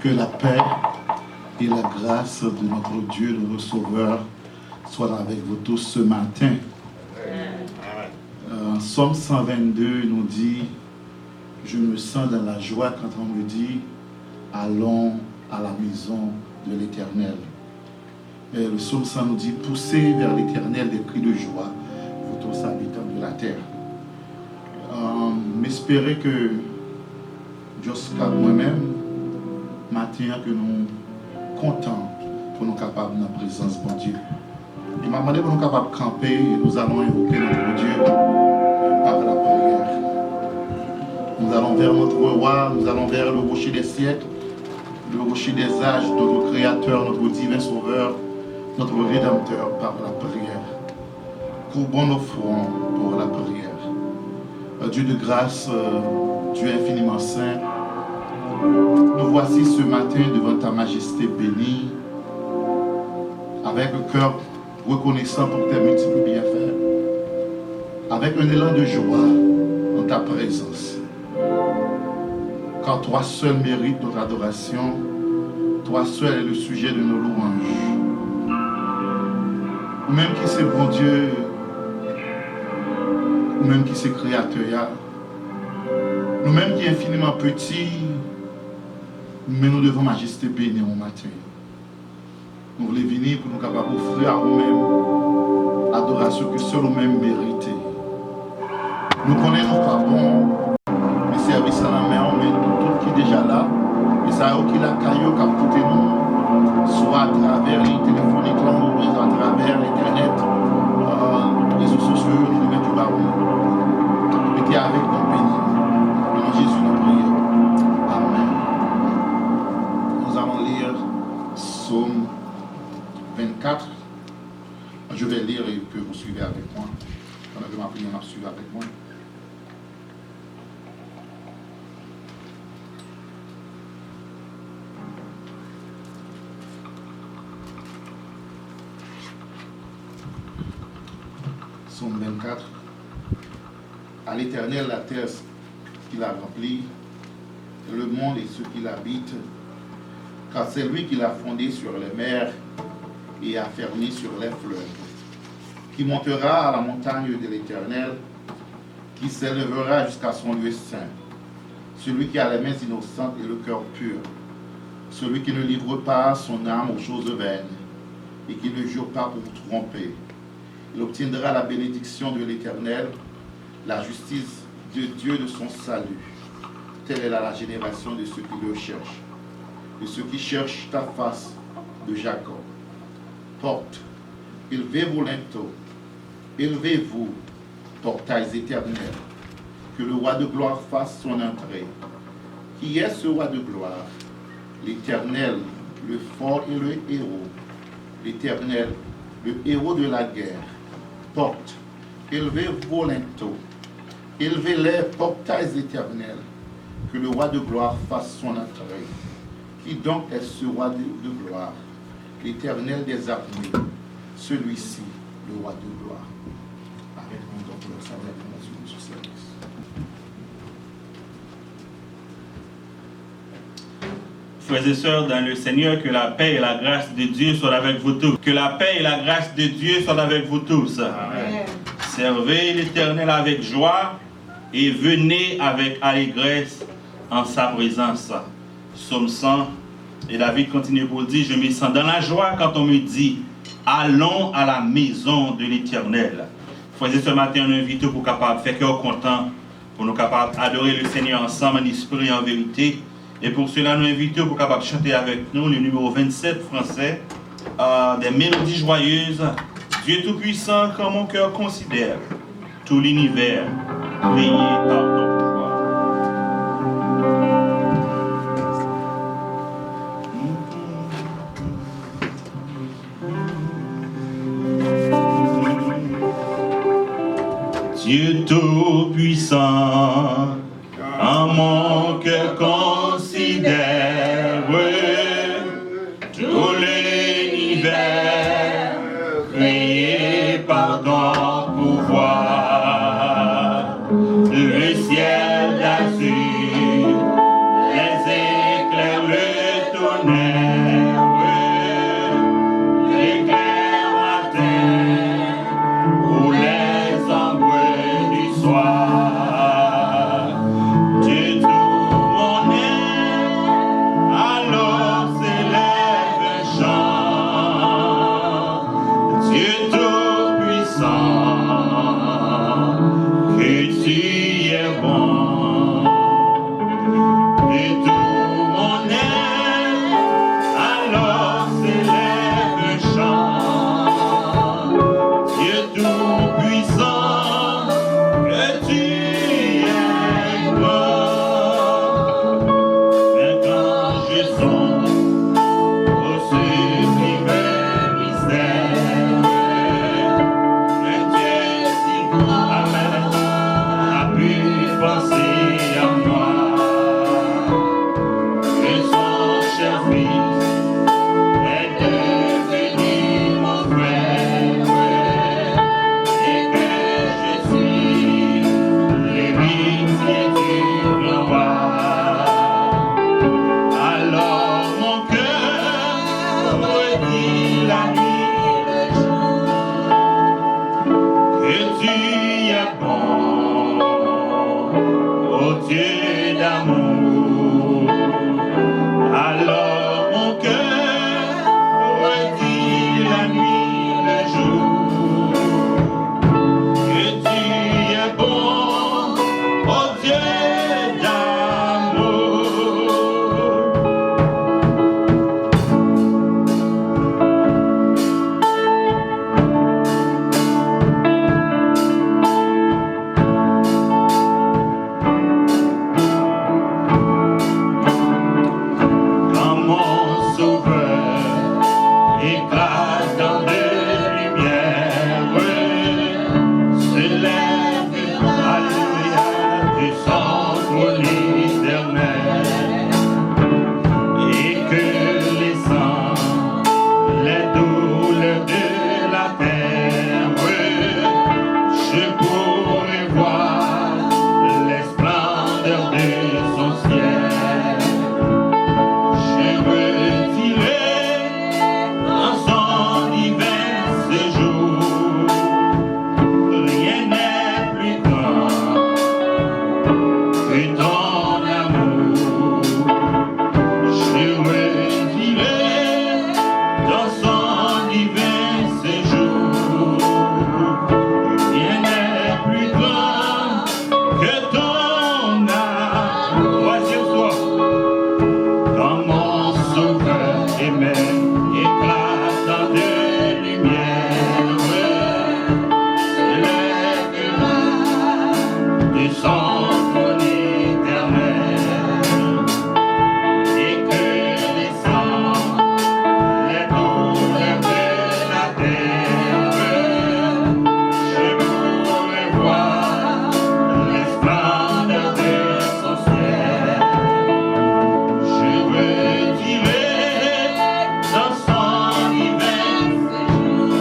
Que la paix et la grâce de notre Dieu, notre Sauveur, soient avec vous tous ce matin. Psaume 122 nous dit, je me sens dans la joie quand on me dit, allons à la maison de l'Éternel. Et le psaume 100 nous dit, poussez vers l'Éternel des cris de joie, vous tous habitants de la terre. M'espérer que jusqu'à moi-même, matin, que nous contents pour nous capables de la présence de Dieu. Il m'a demandé pour nous capables de camper et nous allons invoquer notre Dieu par la prière. Nous allons vers notre roi, nous allons vers le rocher des siècles, le rocher des âges, notre Créateur, notre divin Sauveur, notre Rédempteur par la prière. Courbons nos fronts pour la prière. Dieu de grâce, Dieu infiniment saint, nous voici ce matin devant ta majesté bénie, avec le cœur reconnaissant pour tes multiples bienfaits, avec un élan de joie en ta présence. Car toi seul mérites notre adoration, toi seul est le sujet de nos louanges. Même qui c'est bon Dieu, nous-mêmes qui c'est créateur, nous-mêmes qui est infiniment petit, mais nous devons majesté bénir au matin. Nous voulons venir pour nous capables d'offrir à nous-mêmes l'adoration que seul nous-mêmes méritons. Nous connaissons pas bon, mais service à la main, mais tout qui est déjà là, et ça a qui la caillou qui a coûté nous, soit à travers les téléphoniques, à travers l'internet, les réseaux sociaux, nous devons du baron. Mettez avec nous bénis. Dans Jésus nous prions. Amen. Nous allons lire Psaume 24. Je vais lire et que vous suivez avec moi. Pendant que ma prière suivez avec moi. Psaume 24. À l'Éternel la terre qu'il a remplie, le monde et ceux qui l'habitent, car c'est lui qui l'a fondé sur les mers et affermi sur les fleuves, qui montera à la montagne de l'Éternel, qui s'élèvera jusqu'à son lieu saint, celui qui a les mains innocentes et le cœur pur, celui qui ne livre pas son âme aux choses vaines et qui ne jure pas pour tromper. Il obtiendra la bénédiction de l'Éternel, la justice de Dieu de son salut. Telle est la génération de ceux qui le cherchent, de ceux qui cherchent ta face de Jacob. Porte, élevez-vous linteaux, élevez-vous, portails éternels, que le roi de gloire fasse son entrée. Qui est ce roi de gloire? L'Éternel, le fort et le héros. L'Éternel, le héros de la guerre. Porte, élevez vos linteaux, élevez les portails éternels, que le roi de gloire fasse son entrée. Qui donc est ce roi de gloire? L'Éternel des armées, celui-ci, le roi de gloire. Arrêtons donc pour le savoir sur ce service. Frères et sœurs dans le Seigneur, que la paix et la grâce de Dieu soient avec vous tous. Que la paix et la grâce de Dieu soient avec vous tous. Amen. Servez l'Éternel avec joie et venez avec allégresse en sa présence. Psaume 100. Et David continue pour dire, je me sens dans la joie quand on me dit, allons à la maison de l'Éternel. Frères et sœurs, ce matin, on invite pour capable faire cœur content, pour nous capables d'adorer le Seigneur ensemble en esprit et en vérité. Et pour cela, nous invitons pour capable chanter avec nous le numéro 27 français, des mélodies joyeuses. Dieu Tout-Puissant, quand mon cœur considère tout l'univers créé par ton pouvoir. Dieu Tout-Puissant, quand mon cœur considère tout l'univers créé par ton pouvoir, le ciel d'azur, les éclairs, le soir. Tu trouves mon aide, alors s'élève un chant. Dieu Tout-Puissant, que tu es bon. Tu trouves mon aide, alors s'élève un chant. Dieu Tout-Puissant, que tu es bon. Mais quand je songe au sublime mystère, mais Dieu si grand, Amen, a pu penser à moi, que son cher fils est devenu mon frère, et que je suis l'héritier du roi. Alors mon cœur redit la nuit, le jour, que tu es bon, ô Dieu d'amour. Alors mon cœur redit la nuit, le jour, que tu es bon, ô Dieu d'amour. Quand mon sauveur éclate dans de lumière, se lève, alléluia, du centre éternel, et que les sangs, les douleurs de la terre, je pourrai voir les splendeurs de son ciel. Je retirai dans son divin séjour, rien n'est plus grand que ton amour. Je retirai dans son divin séjour, rien n'est plus grand que ton amour. Troisième soir. Quand mon sauveur aimé éclatant de lumière, se lèvera du centre éternel, et que les sangs, les douleurs de la terre, je pourrai voir les splendeurs de son ciel. Je retirai dans son divin séjour,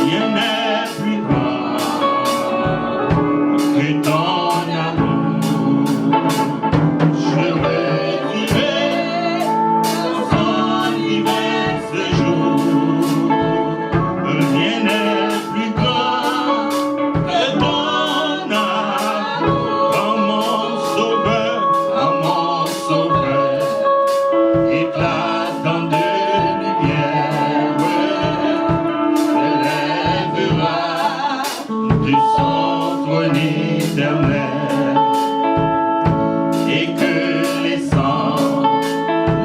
rien n'est plus grand que ton amour. Je retirai dans son divin séjour, rien n'est plus grand que ton amour. Quand mon sauveur éclatant de lumière, se lèvera du centre éternel, et que les sangs,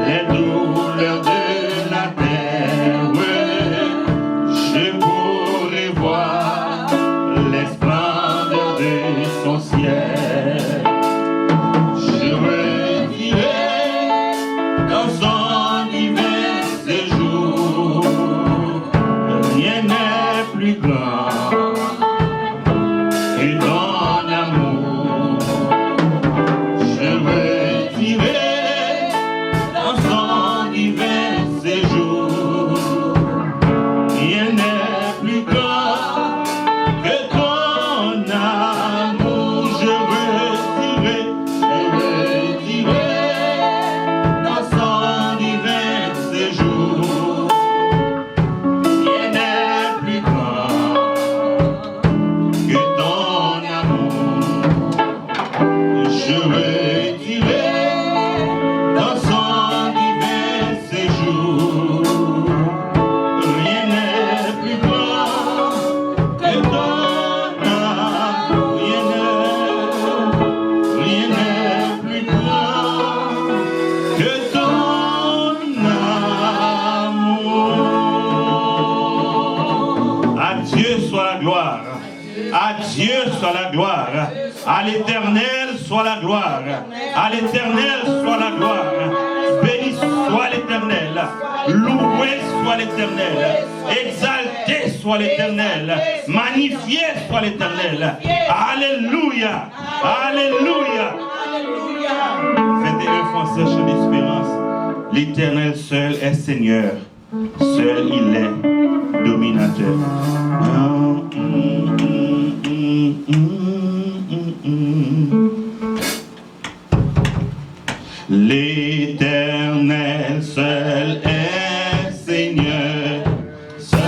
les douleurs de la terre, je pourrai voir les splendeurs de son ciel. Je retirai dans son divin séjour, rien n'est plus grand que ton amour. Je retirai dans son divin séjour, rien n'est plus grand que ton amour. Je retirai dans son divin séjour, rien n'est plus grand que ton Dieu soit la gloire. À l'Éternel soit la gloire. À l'Éternel soit la gloire. Béni soit l'Éternel. Loué soit l'Éternel. Exalté soit l'Éternel. Magnifié soit l'Éternel. Alléluia. Alléluia. 21 Français, chant d'espérance. L'Éternel seul est Seigneur. Seul il est dominateur. L'Éternel seul est Seigneur, seul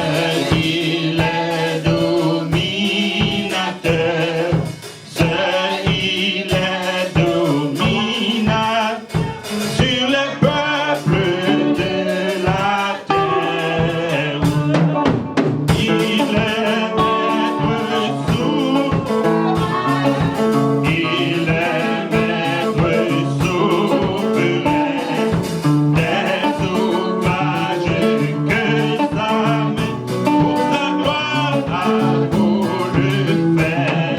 il est dominateur, seul il est dominateur sur les peuples de la terre. Il est maître souverain, il est maître souverain. Des ouvrages que sa main pour sa gloire a beau le faire.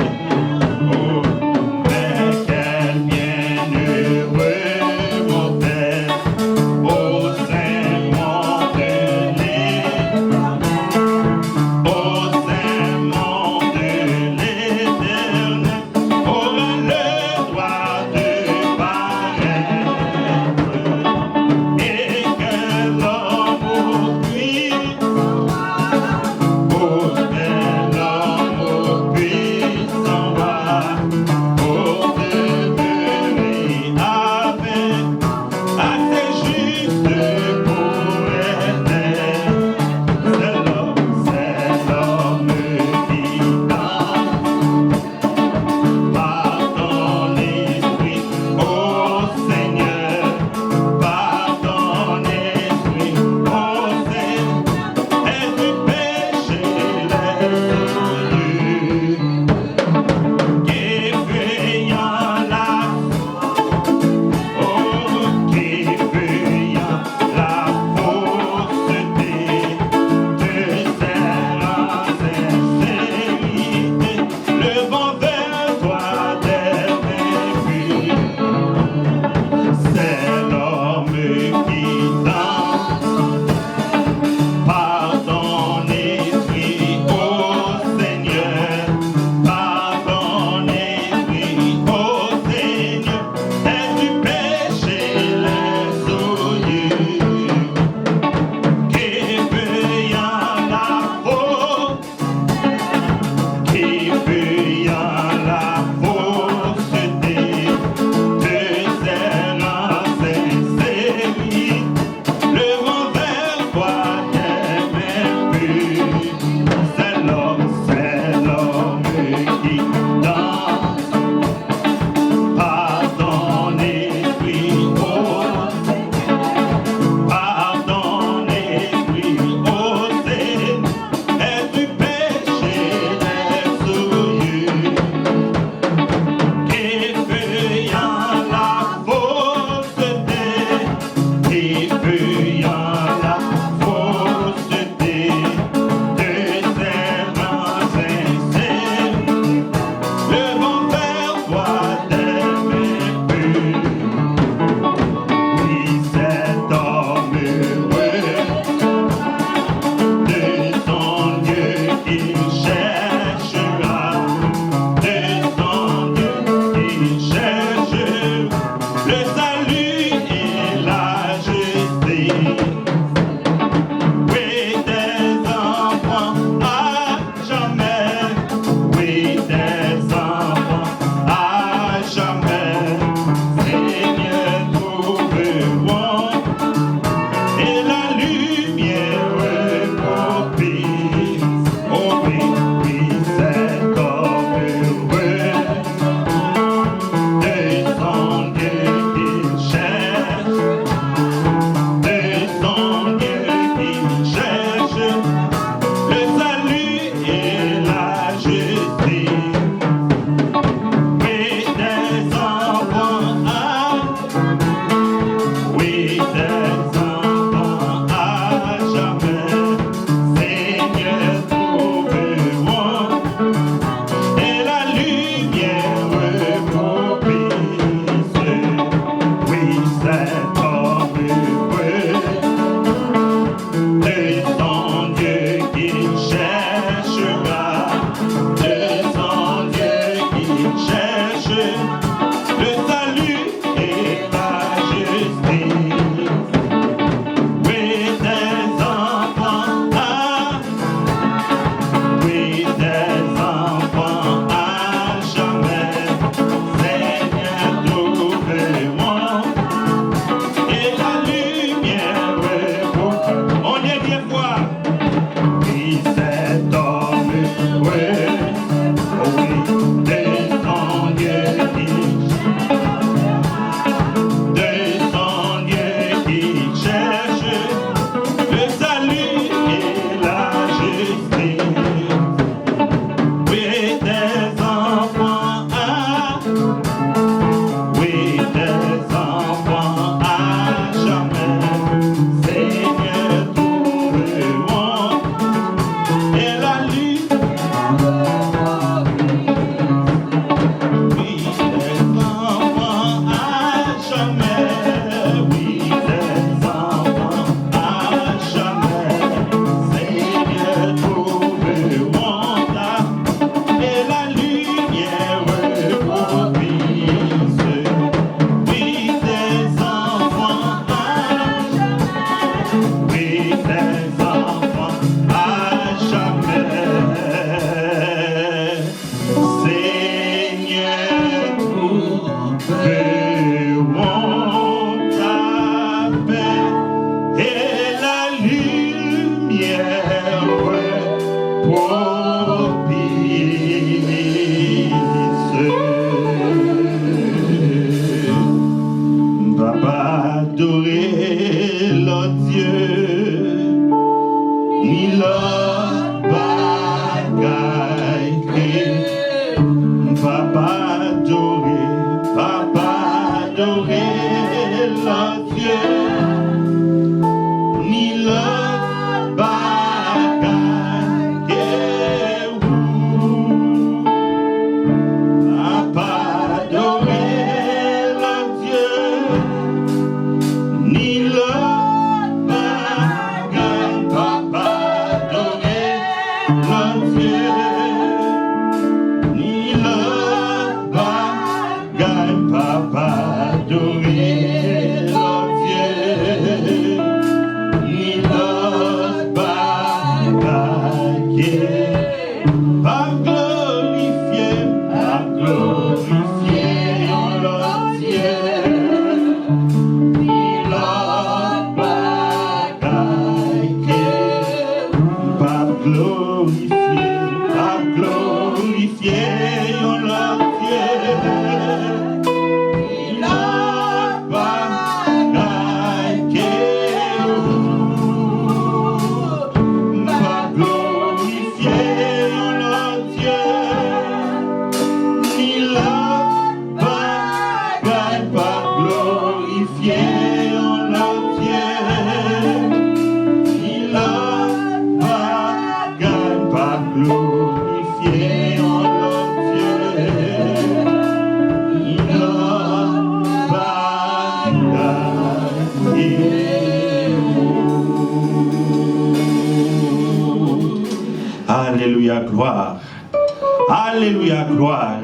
Alléluia, gloire.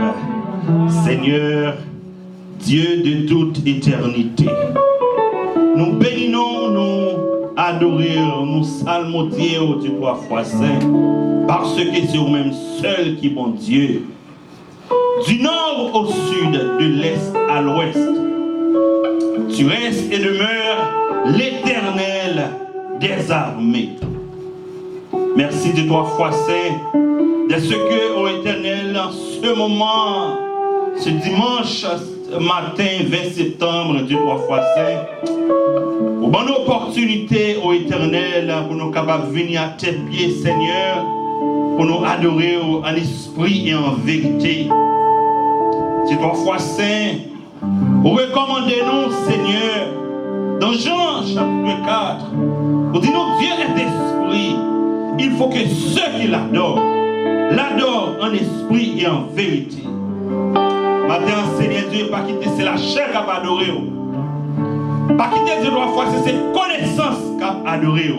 Seigneur, Dieu de toute éternité, nous bénissons, nous adorons, nous salmodions du 3 fois saint, parce que c'est vous-même seul qui est bon Dieu. Du nord au sud, de l'est à l'ouest, tu restes et demeures l'Éternel des armées. Merci de 3 fois saint, de ce que, ô Éternel, en ce moment, ce dimanche matin 20 septembre du 3 fois saint, au bonne opportunité, ô Éternel, pour nous capables de venir à tes pieds, Seigneur, pour nous adorer en esprit et en vérité. C'est 3 fois saint, recommandez-nous, Seigneur, dans Jean chapitre 4, pour dire nous, Dieu est esprit, il faut que ceux qui l'adorent en esprit et en vérité. Matin, Seigneur Dieu, pas quitter, c'est la chair qui a adoré. Pas quitter Dieu 3 fois, c'est cette connaissance qui a adoré.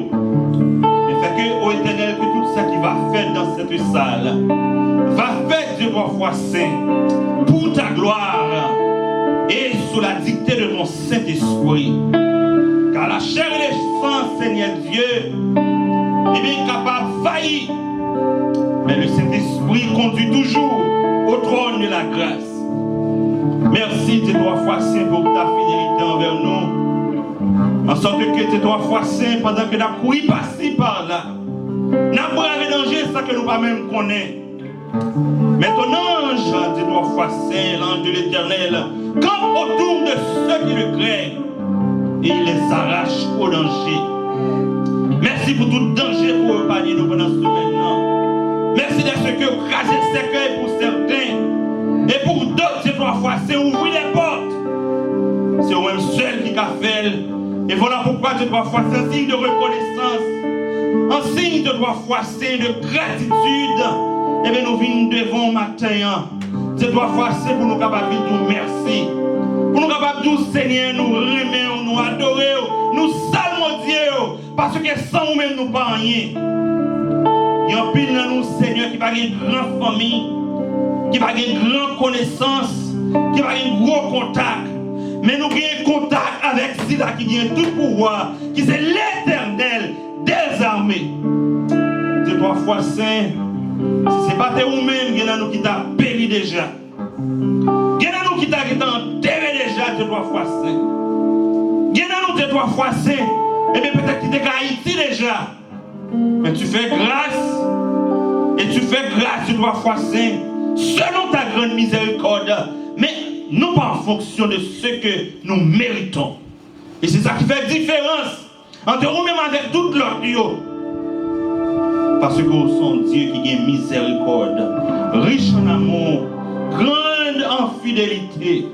Mais fait que, ô Éternel, que tout ça qui va faire dans cette salle, va faire Dieu 3 fois saint, pour ta gloire, et sous la dictée de ton Saint-Esprit. Car la chair et le sang, Seigneur Dieu, est bien capable de faillir. Mais le Saint-Esprit conduit toujours au trône de la grâce. Merci tes 3 fois saint pour ta fidélité envers nous. En sorte que tes 3 fois saint, pendant que nous avons couru par-ci par-là, nous avons bravé danger, ça que nous pas même connaître. Mais ton ange, tes 3 fois saint, l'ange de l'Éternel, campe autour de ceux qui le craignent et il les arrache au danger. Merci pour tout danger pour épargner nous pendant ce semaine. Merci de ce que vous crachez le cercueil pour certains. Et pour d'autres, ces 3 fois, c'est ouvrir les portes. C'est vous-même seul qui a fait. Et voilà pourquoi ces 3 fois, c'est un signe de reconnaissance. Un signe de 3 fois, c'est de gratitude. Et bien nous venons devant matin. Ces 3 fois, c'est pour nous capables de dire merci. Pour nous capables de dire Seigneur, nous remercions, nous adorons, nous salmodions. Parce que sans nous-mêmes, nous ne pas rien. Il y a un pile dans nous, Seigneur, qui va avoir une grande famille, qui va avoir une grande connaissance, qui va avoir un gros contact. Mais nous avons un contact avec celui-là qui vient tout pouvoir, qui c'est l'Éternel des armées. Ces 3 fois saint, si ce n'est pas vous-même qui nous qui t'a péri déjà. Il y a nous qui t'a enterré déjà ces 3 fois saint. Il y a nous ces 3 fois saint, et bien peut-être qu'il t'est Haïti déjà. Mais tu fais grâce, et tu fais grâce de 3 fois saint, selon ta grande miséricorde, mais non pas en fonction de ce que nous méritons. Et c'est ça qui fait la différence entre nous-mêmes avec toute l'autre. Parce que nous sommes Dieu qui a miséricorde, riche en amour, grande en fidélité.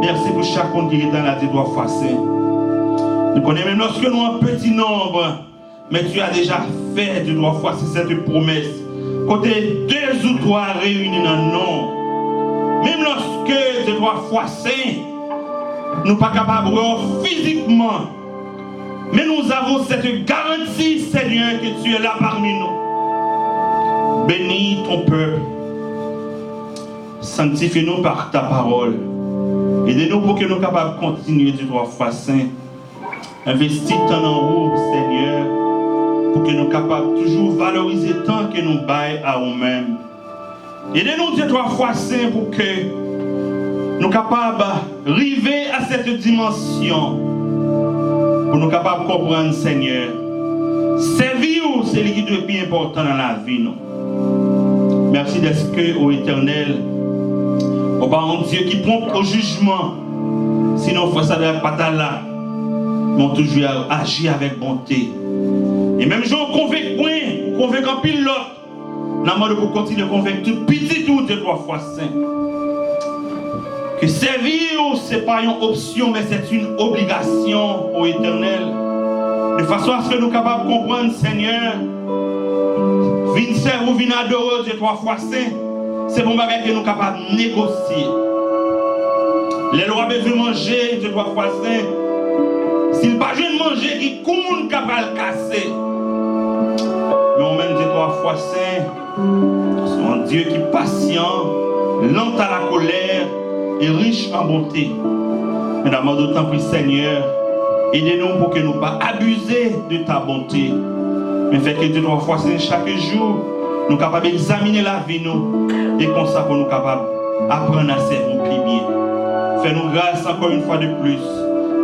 Merci pour chaque monde qui est dans la 3 fois saint. Nous connaissons même lorsque nous en petit nombre. Mais tu as déjà fait de 3 fois cette promesse. Côté 2 ou 3 réunis dans le nom. Même lorsque de 3 fois saint, nous ne sommes pas capables de voir physiquement. Mais nous avons cette garantie, Seigneur, que tu es là parmi nous. Bénis ton peuple. Sanctifie-nous par ta parole. Aidez-nous pour que nous soyons capables de continuer de 3 fois saint. Investis ton amour, Seigneur, pour que nous soyons capables de toujours valoriser tant que nous baillons à nous-mêmes. Aidez-nous de 3 fois saint pour que nous soyons capables d'arriver à cette dimension, pour nous soyons capables de comprendre, Seigneur, servir, c'est ce qui est le plus important dans la vie. Nous. Merci d'être que, ô Éternel, ô parent Dieu qui prompte au jugement, sinon il faut ça de pas là. Mais on toujours agir avec bonté. Et même si on convainc point, on convainc en pile l'autre, la mode pour continuer à convaincre tout petit tout de 3 fois saint. Que servir, ce n'est pas une option, mais c'est une obligation au Éternel. De façon à ce que nous sommes capables de comprendre, Seigneur, vin servir ou vin adorer de 3 fois saint, c'est bon bagage que nous sommes capables de négocier. Les lois besoin de manger de 3 fois saint. S'il n'y a pas de manger qui coule, capable de casser. Mais on même dit 3 fois saint, sont Dieu qui est patient, lent à la colère et riche en bonté. Mesdames, d'autant plus Seigneur, aidez-nous pour que nous ne pas abuser de ta bonté. Mais faites que 2-3 fois chaque jour, nous sommes capables d'examiner la vie nous et comme ça pour nous capables d'apprendre à servir plus bien. Fais-nous grâce encore une fois de plus.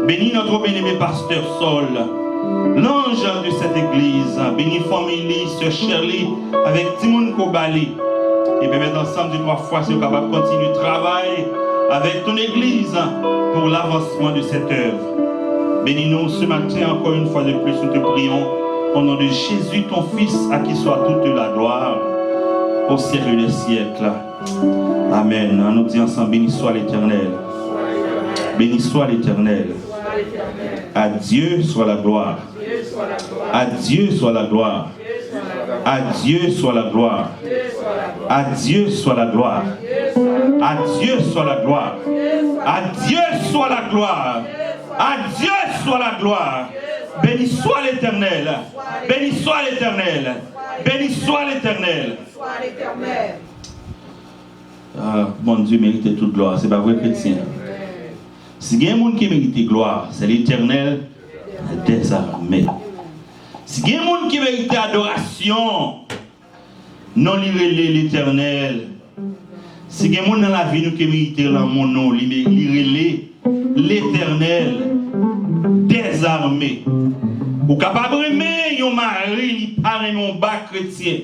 Bénis notre bien-aimé pasteur Sol, l'ange de cette église. Bénis famille, sœur Shirley, avec Timon Kobali. Et permettre ensemble 2-3 fois si nous sommes capables de continuer le travail avec ton église pour l'avancement de cette œuvre. Bénis-nous ce matin encore une fois de plus, nous te prions. Au nom de Jésus, ton Fils, à qui soit toute la gloire, au siècle des siècles. Amen. On nous dit ensemble, béni soit l'Éternel. Béni soit l'Éternel. À Dieu soit la gloire. À Dieu soit la gloire. À Dieu soit la gloire. À Dieu soit la gloire. À Dieu soit la gloire. À Dieu soit la gloire. À Dieu soit la gloire. Béni soit l'Éternel. Béni soit l'Éternel. Béni soit l'Éternel. Ah, mon Dieu mérite toute gloire. C'est pas vrai, chrétien. Si il y a un monde qui mérite gloire, c'est l'Éternel des armées. Si il y a un monde qui mérite adoration, non l'irélé l'Éternel. Si il y a un monde dans la vie qui mérite mon nom, l'irélé l'Éternel des armées. Ou capable de aimer un mari, il parle mon bas chrétien.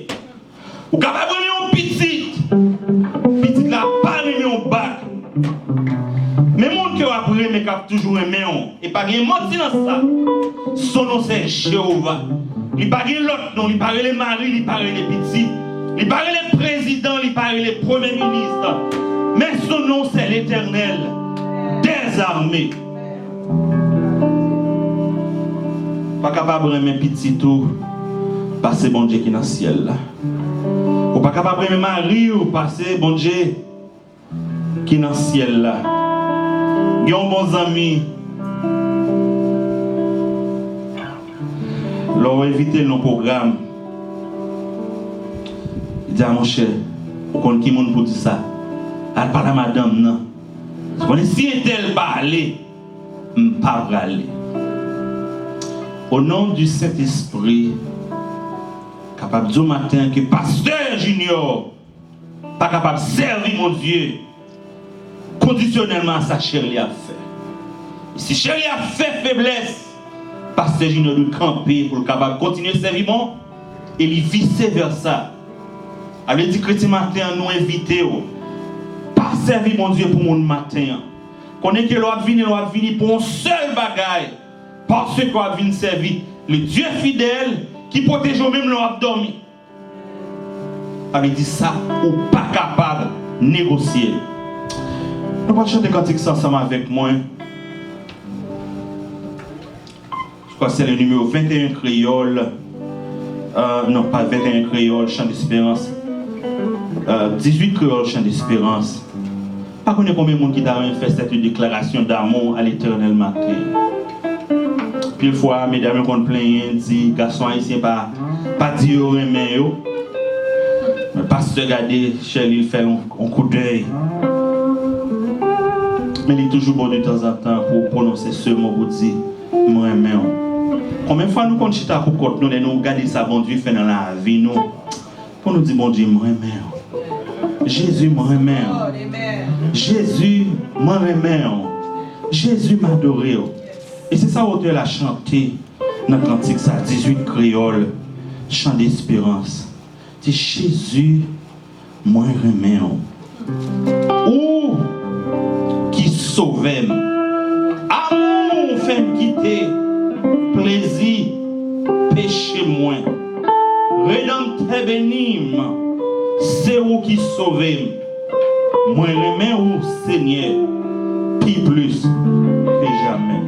Ou capable de aimer un petit. Petit là, pas aimer un bac. Mais mon qui a appris, mais qui a toujours aimé. Et pas de menti dans ça. Son nom c'est Jéhovah. Il parle l'autre nom, il parle les maris, il parle les petits. Il parle les présidents, il parle les premiers ministres. Mais son nom c'est l'Éternel des armées. Pas capable de aimer petit tout, passer bon Dieu qui est dans le ciel. Ou pas capable de aimer Marie ou passer bon Dieu qui est dans le ciel là. Il y a un bon ami. Leur éviter nos programmes. Il dit à mon cher, vous connaissez qui monde pour dire ça? Elle parle à madame, non. Vous connaissez si elle va aller, je ne vais pas aller. Au nom du Saint-Esprit, capable de dire au matin que pasteur Junior pas capable de servir mon Dieu conditionnellement à sa chérie a fait. Et si chérie a fait faiblesse, pasteur Junior doit camper pour le capable de continuer à servir mon et lui vice versa. Alors dit chrétien matin nous inviter pas servir mon Dieu pour mon matin. Connaît que l'on va venir pour un seul bagage. Parce qu'on va venir servir le Dieu fidèle qui protège même leur dormi. Avait dit ça ou pas capable de négocier. Nous allons chanter cantique ensemble avec moi. Je crois que c'est le numéro 21 créole. Non, pas 21 créole, chant d'espérance. 18 créole, chant d'espérance. Pas connaître combien de monde qui a fait cette déclaration d'amour à l'Éternel matin. Pile fois, mesdames, qu'on plaint, dit, garçon haïtien, pas dire au remède. Mais parce que regardez, Shirley, il fait un coup d'œil. Mais il est toujours bon de temps en temps pour prononcer ce mot pour dire, moi, remède. Combien de fois nous, quand nous regardons ça, bon Dieu fait dans la vie, nous, pour nous dire, bon Dieu, moi, remède. Jésus, moi, remède. Jésus, moi, remède. Jésus m'a adoré. Et c'est ça auteur a chanté dans le cantique, ça 18 créole, chant d'espérance. C'est Jésus, moi remets. Ou qui sauve. Amour fait me quitter. Plaisir, péché moins. Rédempteur béni, c'est vous qui sauve. Moi remets ou Seigneur, puis plus que jamais.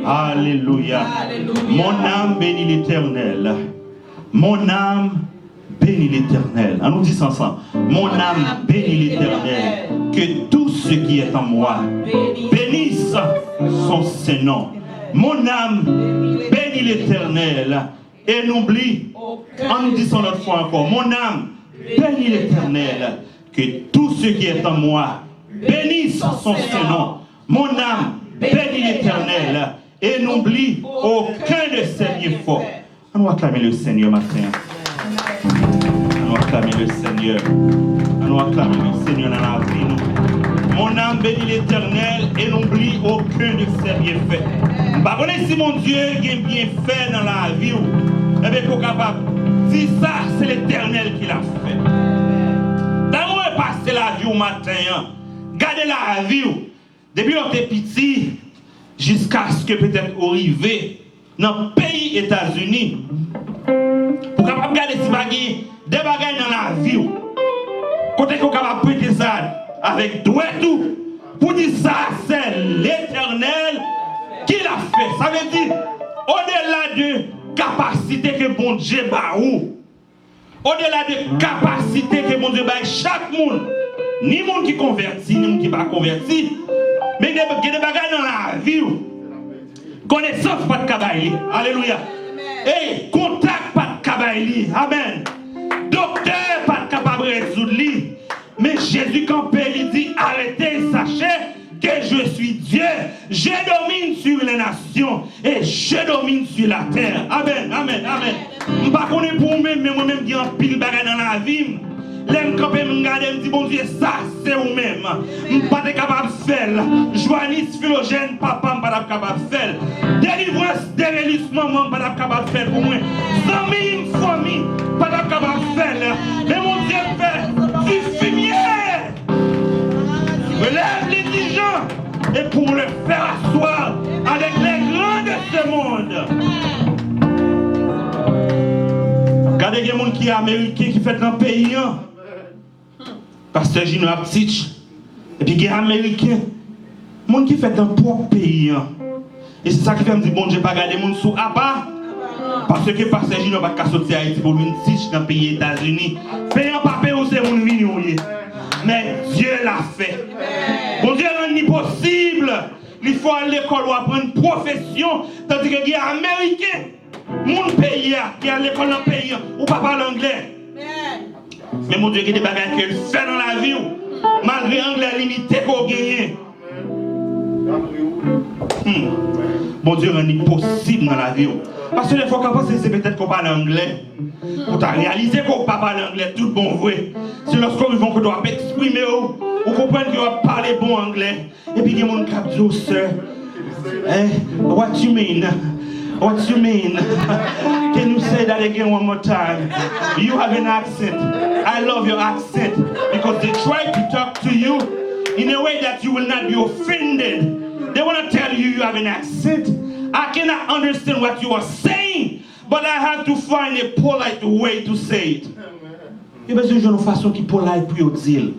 Alléluia. Mon âme bénit l'Éternel. Mon âme bénit l'Éternel. On nous dit ça ensemble. Mon âme bénit l'Éternel. Que tout ce qui est en moi bénisse son Saint-Nom. Mon âme bénit l'Éternel. Et n'oublie, en nous disant l'autre fois encore, mon âme bénit l'Éternel. Que tout ce qui est en moi bénisse son Saint-Nom. Mon âme bénit l'Éternel. Et n'oublie aucun de ses bienfaits. On va acclamer le Seigneur matin. On va acclamer le Seigneur. On va acclamer le Seigneur dans la vie. Mon âme bénit l'Éternel et n'oublie aucun de ses bienfaits. Je ne sais pas si mon Dieu a bien fait dans la vie. Eh bien, qu'on est capable de dire ça, c'est l'Éternel qui l'a fait. Dans où est passé la vie au matin? Gardez la vie. Depuis qu'on était petit, jusqu'à ce que peut-être arrivé dans le pays États-Unis, pour capable garder ces bagages, des bagages dans la vie, côté qu'on capable prêter ça avec droit tout, pour dire ça, c'est l'Éternel qui l'a fait. Ça veut dire, au-delà de capacité que bon Dieu a, au-delà de capacité que bon Dieu a, chaque monde, ni monde qui convertit, ni monde qui pas converti, mais il y a des bagages dans la vie. Connaissance pas de kabaïli. Alléluia. Et contact pas de kabaïli. Amen. Docteur pas de capable de résoudre. Mais Jésus campé, il dit arrêtez, sachez que je suis Dieu. Je domine sur les nations et je domine sur la terre. Amen. Amen. Amen. Je ne sais pas pour moi-même, mais moi-même qui ai un pile bagage dans la vie. L'aime camper, me regarde, me dit, bon Dieu, ça, c'est vous-même. Je ne suis pas capable de faire. Joannis, Philogène, papa, je ne suis pas capable de faire. Délivrance, Dérélus, maman, je ne suis pas capable de faire pour moi. Famille, famille, je ne suis pas capable de faire. Mais mon Dieu, fait du fumier. Relève les dirigeants et pour le faire asseoir avec les grands de ce monde. Regardez les gens qui sont américains qui fait dans le pays. Pasteur Gino Aptich. Et puis il y a des américains. Les gens qui fait dans le propre pays. Et c'est ça qui fait me dire, bon Dieu, pas garder les gens sous Abba. Parce que Pasteur Gino va pas sortir à Haïti pour une teach dans le pays des États-Unis. Payant pas payer, c'est mon vie. Mais Dieu l'a fait. Bon Dieu rend impossible. Il faut aller à l'école ou apprendre une profession. Tandis que les Américains, mon pays, qui est à l'école dans le pays, ou pas parler anglais. Mais mon Dieu, il y a des bagages qu'il fait dans la vie. Malgré l'anglais limité qu'on gagne. Bon Dieu rend impossible dans la vie. Parce que les fois qu'on pense, c'est peut-être qu'on parle anglais. Pour t'as réalisé qu'on ne parle pas anglais, tout bon vrai. C'est lorsqu'on vont qu'on doit exprimer, ou comprendre qu'on doit parler bon anglais. Et puis il y a des gens qui disent, sir, what you mean? What you mean? Can you say that again one more time? You have an accent. I love your accent. Because they try to talk to you in a way that you will not be offended. They want to tell you you have an accent. I cannot understand what you are saying, but I have to find a polite way to say it. Il y a besoin d'une façon qui est polite pour dire.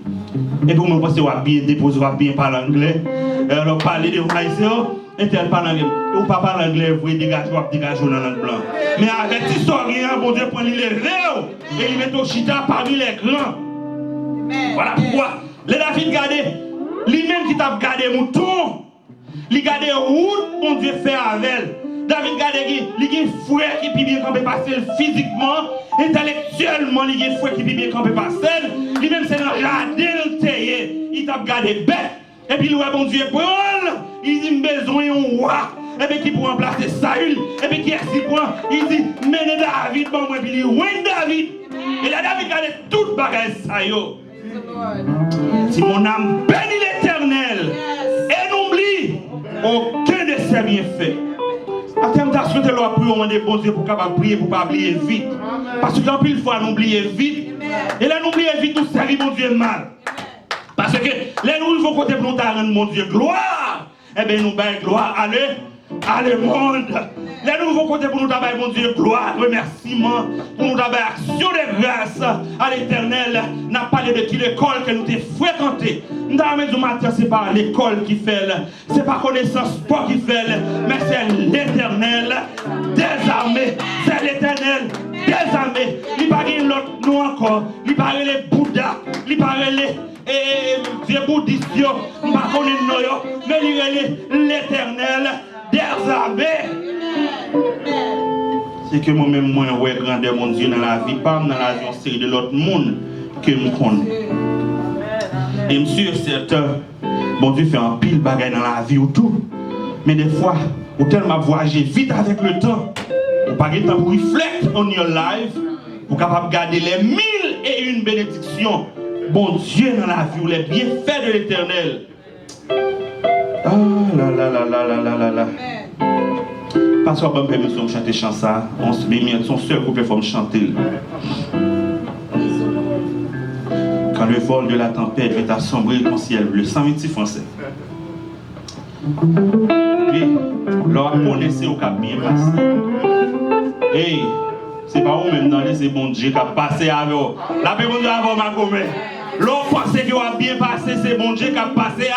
Et pour moi, penser à bien déposer, à bien parler anglais. Alors, parler de haïtien, et tel parle anglais. Ou pas parler anglais, vous dégagez dans la langue blanche. Mais avec l'historien, bon Dieu, prend les réaux et il met au chita parmi les grands. Voilà pourquoi. Les David gardé, lui-même qui t'a gardé mouton. Il garde route, mon Dieu, fait avec elle. David garde, il y a un frère qui peut bien camper passer physiquement, intellectuellement, il y a un frère qui peut bien camper passer. Lui-même, c'est dans le jardin, il t'a gardé bête. Et puis, il voit, mon Dieu, il dit, besoin d'un roi. Et puis, qui pour remplacer Saül. Et puis, qui est-ce qu'il prend? Il dit, menez David, bon, moi, puis il dit, oui, David. Et là, David garde toute bagaille, ça, yo. Si mon âme bénit l'Éternel, et n'oublie aucun de ses bienfaits. En termes d'action, tu dois prier au moment des bons dieux pour capable prier, pour ne pas oublier vite. Parce que quand pile fois, on oublie vite. Et là, on oublie vite, tout servir mon Dieu mal. Parce que là, nous devons côté pour nous rendre mon Dieu gloire. Eh bien, nous baillons gloire à le monde. Là, nous devons compter pour nous d'avoir, mon Dieu, gloire, remerciement, pour nous d'avoir action de grâce à l'Éternel. N'a parlé de qui l'école que nous avons fréquentée. Nous avons dit matin, ce n'est pas l'école qui fait, ce n'est pas connaissance pas qui fait, mais c'est l'Éternel des armées. C'est l'Éternel des armées. Il parle l'autre nous encore. Il parle les Bouddhas. Il parle les bouddhistes. Il ne parle pas nous, mais il est l'Éternel des armées. C'est que moi-même, moi, ouais, grandeur, mon Dieu, dans la vie, pas dans la vie, c'est de l'autre monde que je connais. Et monsieur, certain, bon Dieu fait un pile bagaille dans la vie ou tout. Mais des fois, ou tellement voyager vite avec le temps, ou pas de temps pour reflect on your life, pour capable garder les 1001 bénédictions, bon Dieu, dans la vie, ou les bienfaits de l'Éternel. Ah là là là là là là là là. Parce qu'on a permission de chanter chant ça, on se met son seul groupe pour me chanter. Quand le vol de la tempête est assombri ton ciel bleu, 126 français. Et leur connaissez au cap bien passé. Hey, c'est pas vous même dans les bon Dieu qui a passé avec vous. La paix bon Dieu avant ma commune. L'on pense que a bien passé, c'est bon Dieu qui a passé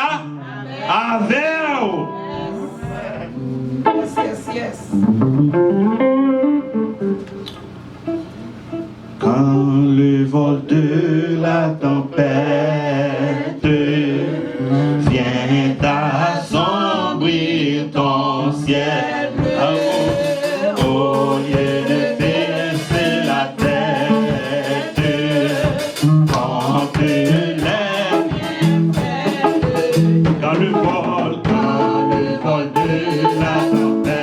avec vous. Yes, yes. Quand le vol de la tempête vient assombrir ton ciel, au lieu de baisser la tête, quand le vol de la tempête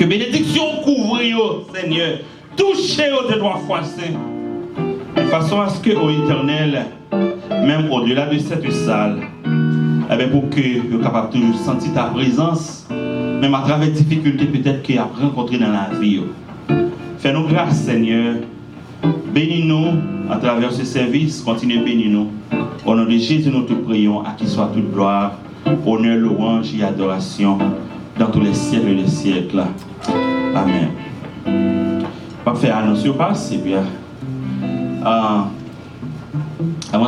Que bénédiction couvre, Seigneur. Touchez de 3 fois, Saint. De façon à ce que, ô Éternel, même au-delà de cette salle, eh bien, pour que vous capable de sentir ta présence, même à travers les difficultés peut-être qu'il a rencontrées dans la vie. Fais-nous grâce, Seigneur. Bénis-nous à travers ce service. Continuez à bénir nous. Au nom de Jésus, nous te prions à qui soit toute gloire, honneur, louange et adoration dans tous les siècles des siècles. Amen. On va faire annoncer au passe et bien. Avant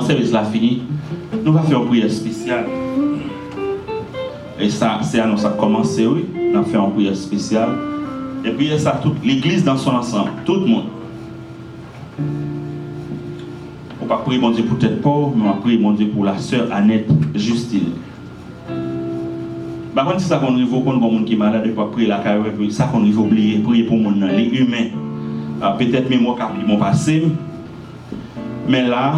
le service là fini, nous allons faire une prière spéciale. Et ça, c'est annonce à commencer, oui. On va faire une prière spéciale. Et puis, ça, toute l'église dans son ensemble, tout le monde. On ne va pas prier mon Dieu pour tête pauvre, mais on va prier mon Dieu pour la sœur Annette Justine. Par contre, si ça qu'on arrive au monde qui est malade, on va prier la carrière, ça qu'on arrive oublier, prier pour mon les humains. Peut-être mémoire qui m'ont passé. Mais là,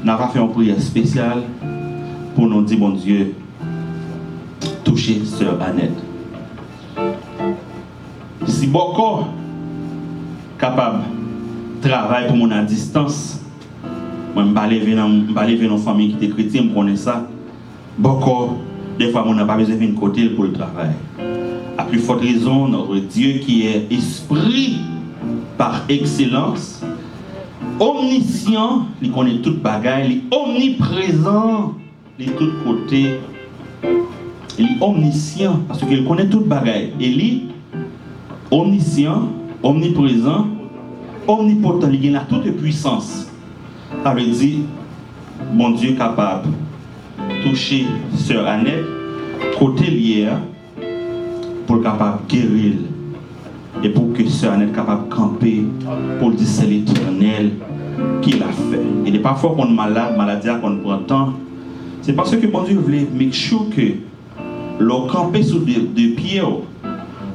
on va faire une prière spéciale pour nous dire, bon Dieu, toucher sœur Annette. Si beaucoup capable de travailler pour mon à distance, moi je ne vais pas lever dans une famille qui est chrétienne, je connais ça. Beaucoup, des fois, on n'a pas besoin de côté pour le travail. À plus forte raison, notre Dieu qui est esprit par excellence, omniscient, il connaît toute bagaille, il est omniprésent, il est de tous côtés. Il est omniscient parce qu'il connaît toute bagaille. Il est omniscient, omniprésent, omnipotent, il a toute puissance. Ça veut dire, mon Dieu capable de toucher sœur Annette, côté lié, pour le capable de guérir. Et pour que sœur Annette capable de camper, pour le dire c'est l'Éternel qui l'a fait. Et n'est pas fois qu'on est malade, maladie qu'on prend temps. C'est parce que mon Dieu voulait make sure que le camper sur deux pieds.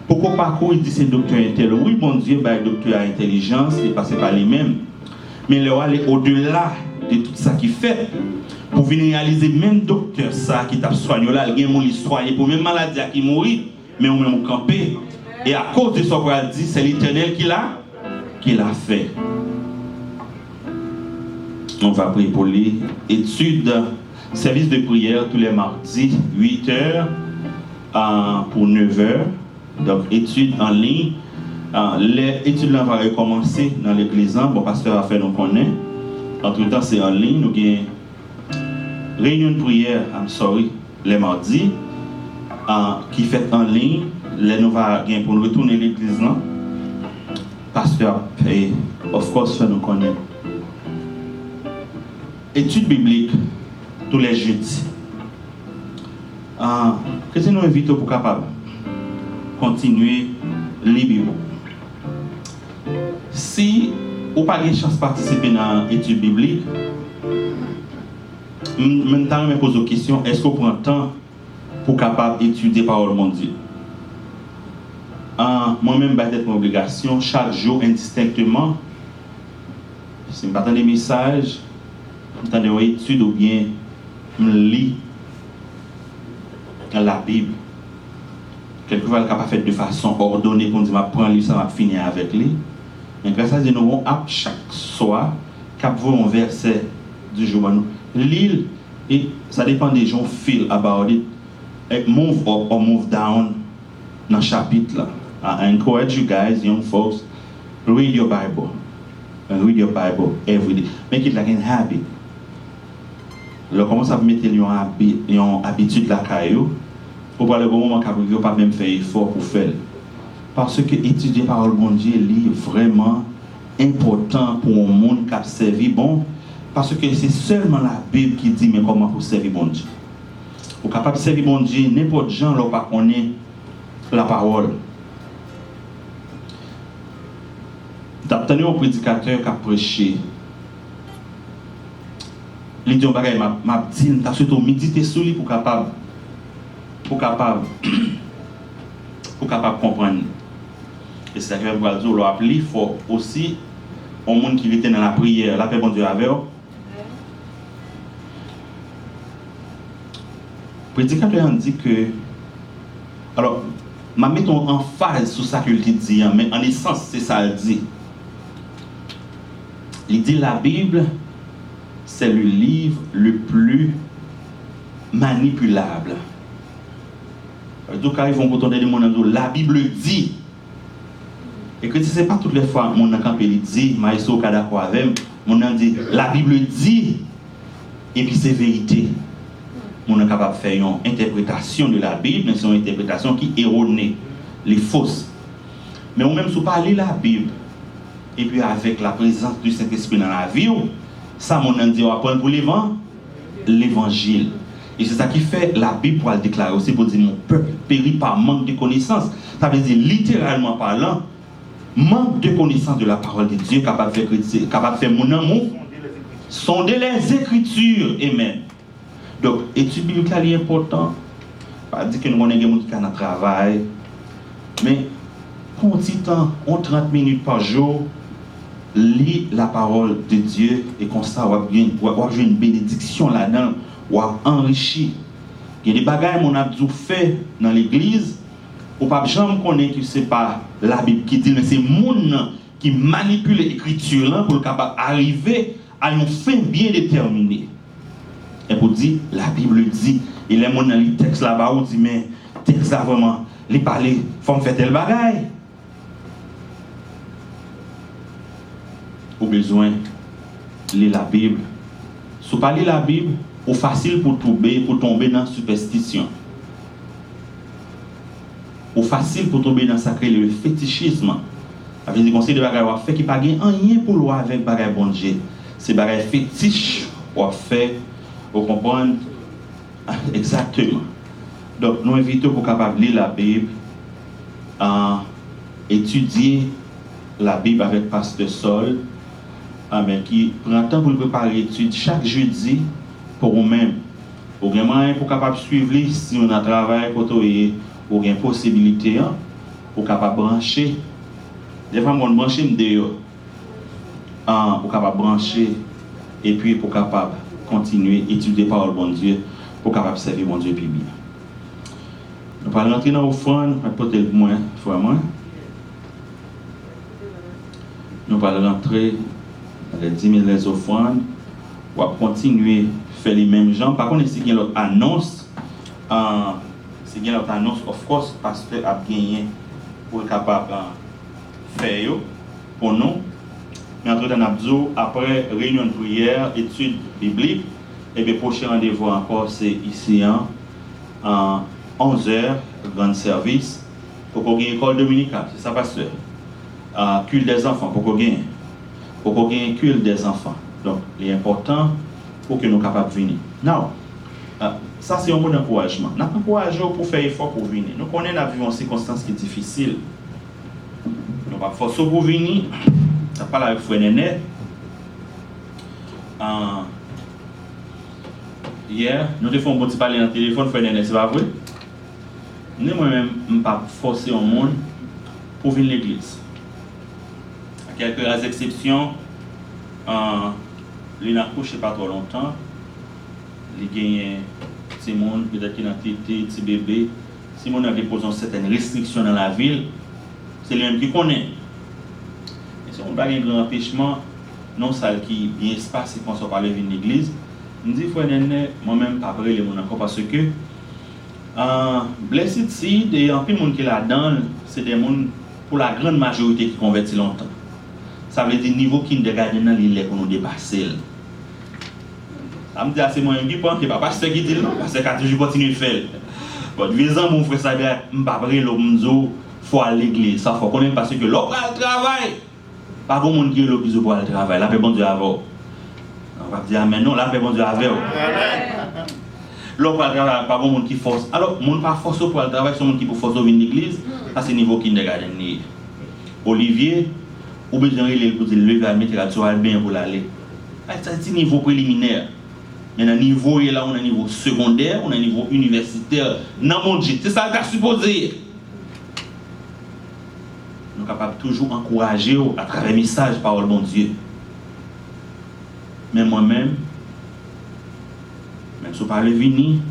Pourquoi pas il dit c'est docteur intelligent? Oui, mon Dieu, le docteur a intelligence, il est passé par lui-même. Mais il va aller au-delà de tout ça qu'il fait. Pour venir réaliser même docteur ça qui t'a soigné là, il y a mon histoire, pour même maladie qui mourit, mais on même camper. Et à cause de ce qu'on a dit, c'est l'Éternel qui l'a fait. On va prier pour lui. Étude, service de prière tous les mardis, 8h pour 9h. Donc, études en ligne. Les études là vont recommencer dans l'église. Bon, pasteur a fait nous connaître. Entre temps, c'est en ligne. Nous avons réunion de prière, les mardis, qui fait en ligne. Les nous va pour nous retourner à l'église là. Pasteur et of course fait nous connaître. Études bibliques tous les jeudis. Qu'est-ce que nous invitons pour capable continuer librement. Si vous n'avez pas de chance de participer dans l'étude biblique, je me pose la question, est-ce qu'on prend le temps pour capable d'étudier la parole de mon Dieu? Moi-même, c'est mon obligation, chaque jour, indistinctement, si je ne pas des messages, je me des études ou bien je lis la Bible. Quelquefois, elle n'est pas faite de façon ordonnée pour dire, je prends lui, ça va finir avec lui. Mais grâce à Dieu, nous avons chaque soir, cap un verset du jour. Lire, et ça dépend des gens feel about it. Move up or move down dans le chapitre là. I encourage you guys, young folks, read your Bible. And read your Bible every day. Make it like a habit. Alors, commence à mettre une habitude là, caillou. Pour voir le bon moment qu'il ne pas même faire effort pour faire. Parce que étudier la parole de mon Dieu est vraiment important pour un monde qui a servi bon. Parce que c'est seulement la Bible qui dit mais comment pour servir mon Dieu. Pour capable de servir mon Dieu, n'importe qui ne pas connaît la parole. Tu as obtenu un prédicateur qui a prêché. Il dit un bagage, m'a dit, tu as surtout médité sur lui pour capable comprendre. Et c'est ça que je vais dire, l'appeler, il faut aussi un monde qui était dans la prière, la paix bon Dieu avec eux. Le prédicateur dit que, alors, ma mettons en phase sur ça que il dit, mais en essence, c'est ça qu'il dit. Il dit la Bible, c'est le livre le plus manipulable. Donc, quand ils vont entendre des mots, la Bible dit. Et que ce n'est pas toutes les fois mon campé dit, Maïso d'accord avec mon dit, la Bible dit, et puis c'est vérité. On est capable de faire une interprétation de la Bible, mais c'est une interprétation qui est erronée, les fausses. Mais on même si vous parlez la Bible, et puis avec la présence du Saint-Esprit dans la vie, ça mon dit, on va prendre pour l'évangile. Et c'est ça qui fait la Bible pour le déclarer aussi, pour dire mon peuple périt par manque de connaissance. Ça veut dire littéralement parlant, manque de connaissance de la parole de Dieu, capable de faire mon amour, sonder les Écritures, amen. Donc, étude biblique est important. Pas dire que nous avons des gens qui ont un travail, mais pour un petit temps, 30 minutes par jour, lis la parole de Dieu et comme ça, on va avoir une bénédiction là-dedans, on va enrichir. Il y a des bagages qu'on a fait dans l'église, ou pas jamais connaître que ce n'est pas la Bible qui dit, mais c'est le monde qui manipule l'écriture pour arriver à une fin bien déterminée. Et pour dire, la Bible dit, et les gens dans les textes là-bas, on dit, mais texte là vraiment, les parler, il faut faire tel bagaille. Au besoin de lire la Bible. Si vous parlez la Bible, c'est facile pour tomber dans la superstition. C'est facile pour tomber dans le fétichisme. Avec des conseils de bagaille à faire qui pas rien pour loi avec bagaille bon Dieu. C'est bagaille fétiche ou fait, vous comprenez exactement. Donc nous invitons pour capable lire la Bible, étudier la Bible avec Pasteur Sol. Mais qui prend le temps pour préparer l'étude chaque jeudi pour vous-même. Pour vraiment pour capable suivre si on a travail pour ou une possibilité pour capable brancher. Des fois on brancher dehors. Pour capable brancher et puis pour capable continuer étudier parole bon Dieu pour capable servir mon Dieu plus bien. Nous allons rentrer dans l'offrande, porter le moins, fois moins. Nous allons rentrer les 10 000 les offrandes, on va continuer à faire les mêmes gens. Par contre, si il y a l'autre annonce, si il y a l'autre annonce, of course, pasteur a gagné pour être capable de faire pour nous. Mais entre temps, après réunion de prière, étude biblique, et bien prochain rendez-vous encore, c'est ici en 11h, grand service, pour qu'on ait une école dominicale, c'est ça, pasteur. Culte des enfants, pour qu'on ait. Pour qu'on ait un culte des enfants. Donc, il est important pour que nous soyons capables de venir. Non, ça c'est un bon encouragement. Nous encourageons pour faire effort pour venir. Nous connaissons la vie en circonstances qui sont difficiles. Nous ne pas forcer pour venir. Ça parle avec Frère Néné. Hier, nous avons fait un petit parler dans le téléphone, Frère Néné, c'est pas vrai? Nous, moi-même, je ne pas forcer au monde pour venir à l'église. Quelques rares exceptions, il n'a couché pas trop longtemps, il gagne petit monde, peut-être qu'il a été petit bébé, si on a posé certaines restrictions dans la ville, c'est lui-même qui connaît. Et si on n'a pas un grand empêchement, non celle qui bien se passe quand on parle de l'église, je dis frère Néné, moi-même pas parler les gens encore parce que Blessed Seed et un peu de monde qui est là-dedans, c'est des gens pour la grande majorité qui convertit longtemps. Ça veut dire niveau kindergarten dans l'île pour nous dépasser. Ça me dit assez moins qui pense que pas pasteur qui dit non parce que quand je continue de faire. Bon, 2 ans mon frère ça bien pas vrai l'homme faut aller à l'église, ça faut connaître parce que l'autre le travail. Pas bon monde qui est l'obligé pour aller travail, là paix bon Dieu avant. On va dire mais non, là paix bon Dieu avec. L'autre travail pas bon monde qui force. Alors monde pas force pour aller travail, c'est monde qui pour force venir à l'église, ça c'est niveau kindergarten. Olivier ou besoin de pour dire lever à mettre la toile bien pour l'aller. C'est un niveau préliminaire. Mais dans le niveau là, on a un niveau secondaire, on a un niveau universitaire. Dans mon Dieu, c'est ça qu'on a supposé. Nous sommes capables toujours encourager à travers le message parole bon Dieu. Mais moi-même, même si je parle vini,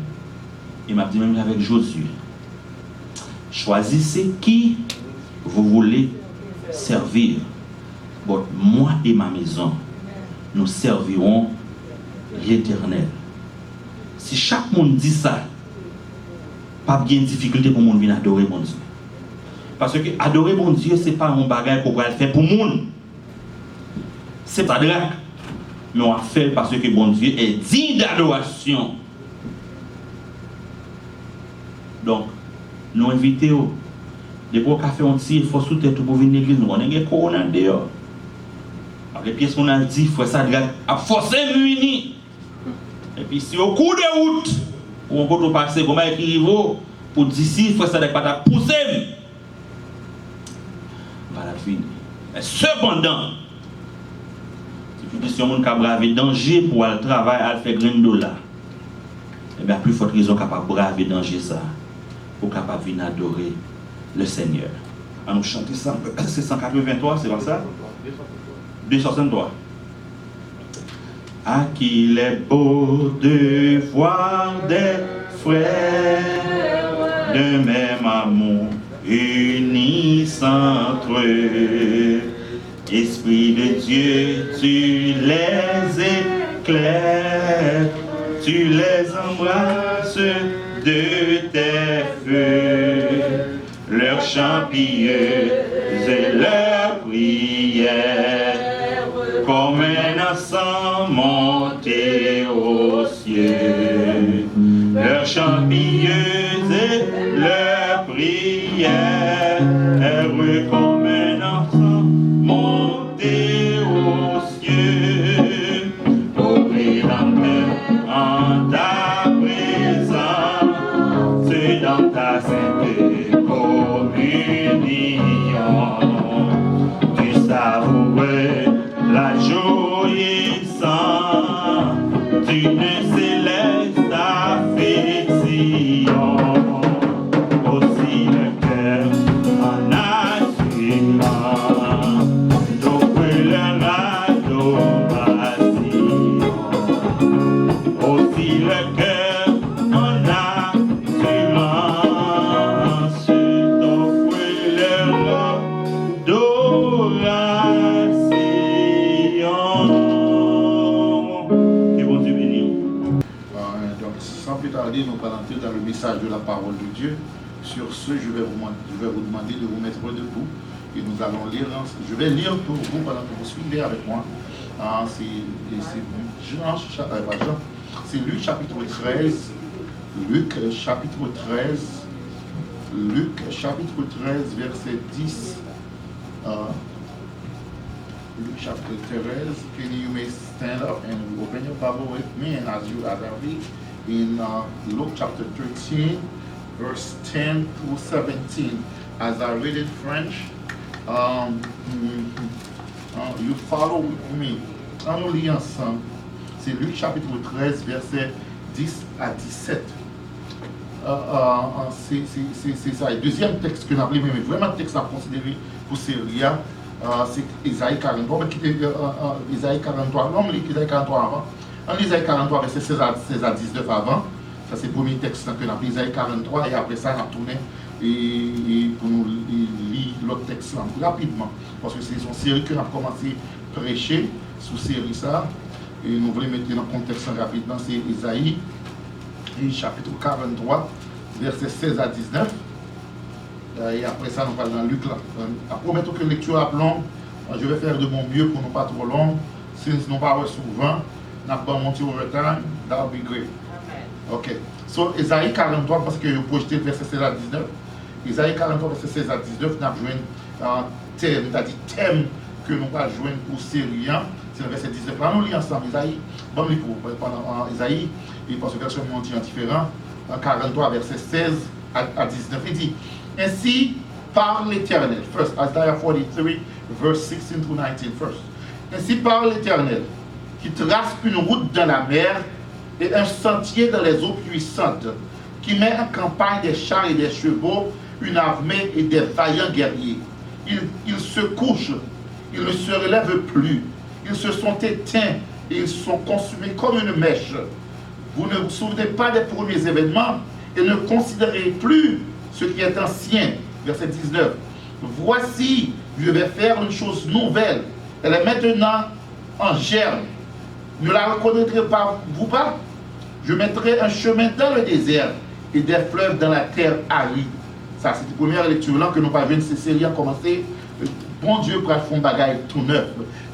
il m'a dit même avec Josué. Choisissez qui vous voulez servir. Bon, moi et ma maison, nous servirons l'Éternel. Si chaque monde dit ça, pas bien de difficulté pour le monde venir adorer mon Dieu. Parce que adorer mon Dieu, ce n'est pas un bagage qu'on va le faire pour le monde. C'est pas drôle. Mais on va faire parce que mon Dieu est digne d'adoration. Donc, nous invitons, des beaux cafés entiers, il faut soutenir tout pour venir à l'église. Nous avons un corona dehors. Les pièces qu'on a dit, il faut ça à forcer l'uni. Et puis, si au cours de route, ou on peut passer comme un rivaux, pour d'ici, il faut ça pas pousser. Voilà, fini. Mais cependant, si on a bravé danger pour aller travailler, à faire grain de là, et bien, plus forte raison capable de braver danger ça, pour capable venir adorer le Seigneur. On nous chanter ça, c'est 183, c'est pas ça? 263. Ah, qu'il est beau de voir des frères de même amour unis entre eux. Esprit de Dieu, tu les éclaires, tu les embrasses de tes feux, leurs chants pieux et leurs prières, comme un encens monté aux cieux, leurs chants pieux et leurs prières, comme un encens monté aux cieux, ô Rédempteur, en ta présence, dans ta sainte communion, tu savoures la jouissance d'une céleste affection. Aussi le cœur en assurant d'offrir leur adoration. Aussi le cœur en assurance d'offrir leur adoration. Que bon Dieu bénisse. Donc, sans plus tarder, nous allons entrer dans le message de la parole de Dieu. Sur ce, je vais vous demander de vous mettre debout et nous allons lire. Je vais lire pour vous pendant que vous suivez avec moi. C'est Luc chapitre 13. Luc chapitre 13. Luc chapitre 13, verset 10. Luc chapitre 13. Can you may stand up and open your Bible with me, and as I read in Luke chapter 13, verse 10 through 17. As I read in French, you follow with me. On lit ensemble. C'est Luc chapitre 13, verset 10 à 17. C'est ça. Le deuxième texte que nous avons, mais vraiment texte à considérer pour Syria, c'est Isaïe 43. Isaïe 43, non, on lit Isaïe 43 avant. On lit Isaïe 43, verset 16 à 19 avant. Ça, c'est le premier texte que nous avons, Isaïe 43, et après ça, on a tourné et pour nous lire l'autre texte rapidement. Parce que c'est une série que nous avons commencé à prêcher, sous série ça. Et nous voulons mettre dans le contexte rapidement, c'est Isaïe, chapitre 43, verset 16 à 19. Et après ça, nous parlons dans Luc là. Promettons que la lecture est longue. Je vais faire de mon mieux pour ne pas trop long. Si nous n'avons pas souvent, nous n'avons pas monté over time, that will be great. Ok. So, Isaïe 43, parce que vous projetez le verset 16 à 19. Isaïe 43, verset 16 à 19, nous avons joué un thème, c'est-à-dire thème que nous avons joué pour Syriens. C'est le verset 19. Là, nous lisons ensemble Isaïe. Bon, pendant Isaïe, et parce que version est différent. 43, verset 16 à 19. Il dit: ainsi parle l'Éternel. First, Isaiah 43, verse 16 to 19. First. Ainsi parle l'Éternel, qui trace une route dans la mer et un sentier dans les eaux puissantes, qui met en campagne des chars et des chevaux, une armée et des vaillants guerriers. Ils se couchent, ils ne se relèvent plus, ils se sont éteints et ils sont consumés comme une mèche. Vous ne vous souvenez pas des premiers événements et ne considérez plus ce qui est ancien. Verset 19. Voici, je vais faire une chose nouvelle. Elle est maintenant en germe. Ne la reconnaîtrez pas, vous pas? Je mettrai un chemin dans le désert et des fleuves dans la terre aride. Ça, c'est la première lecture là que nous parvenons, cette série a commencé. Bon Dieu pour faire un bagage tout neuf.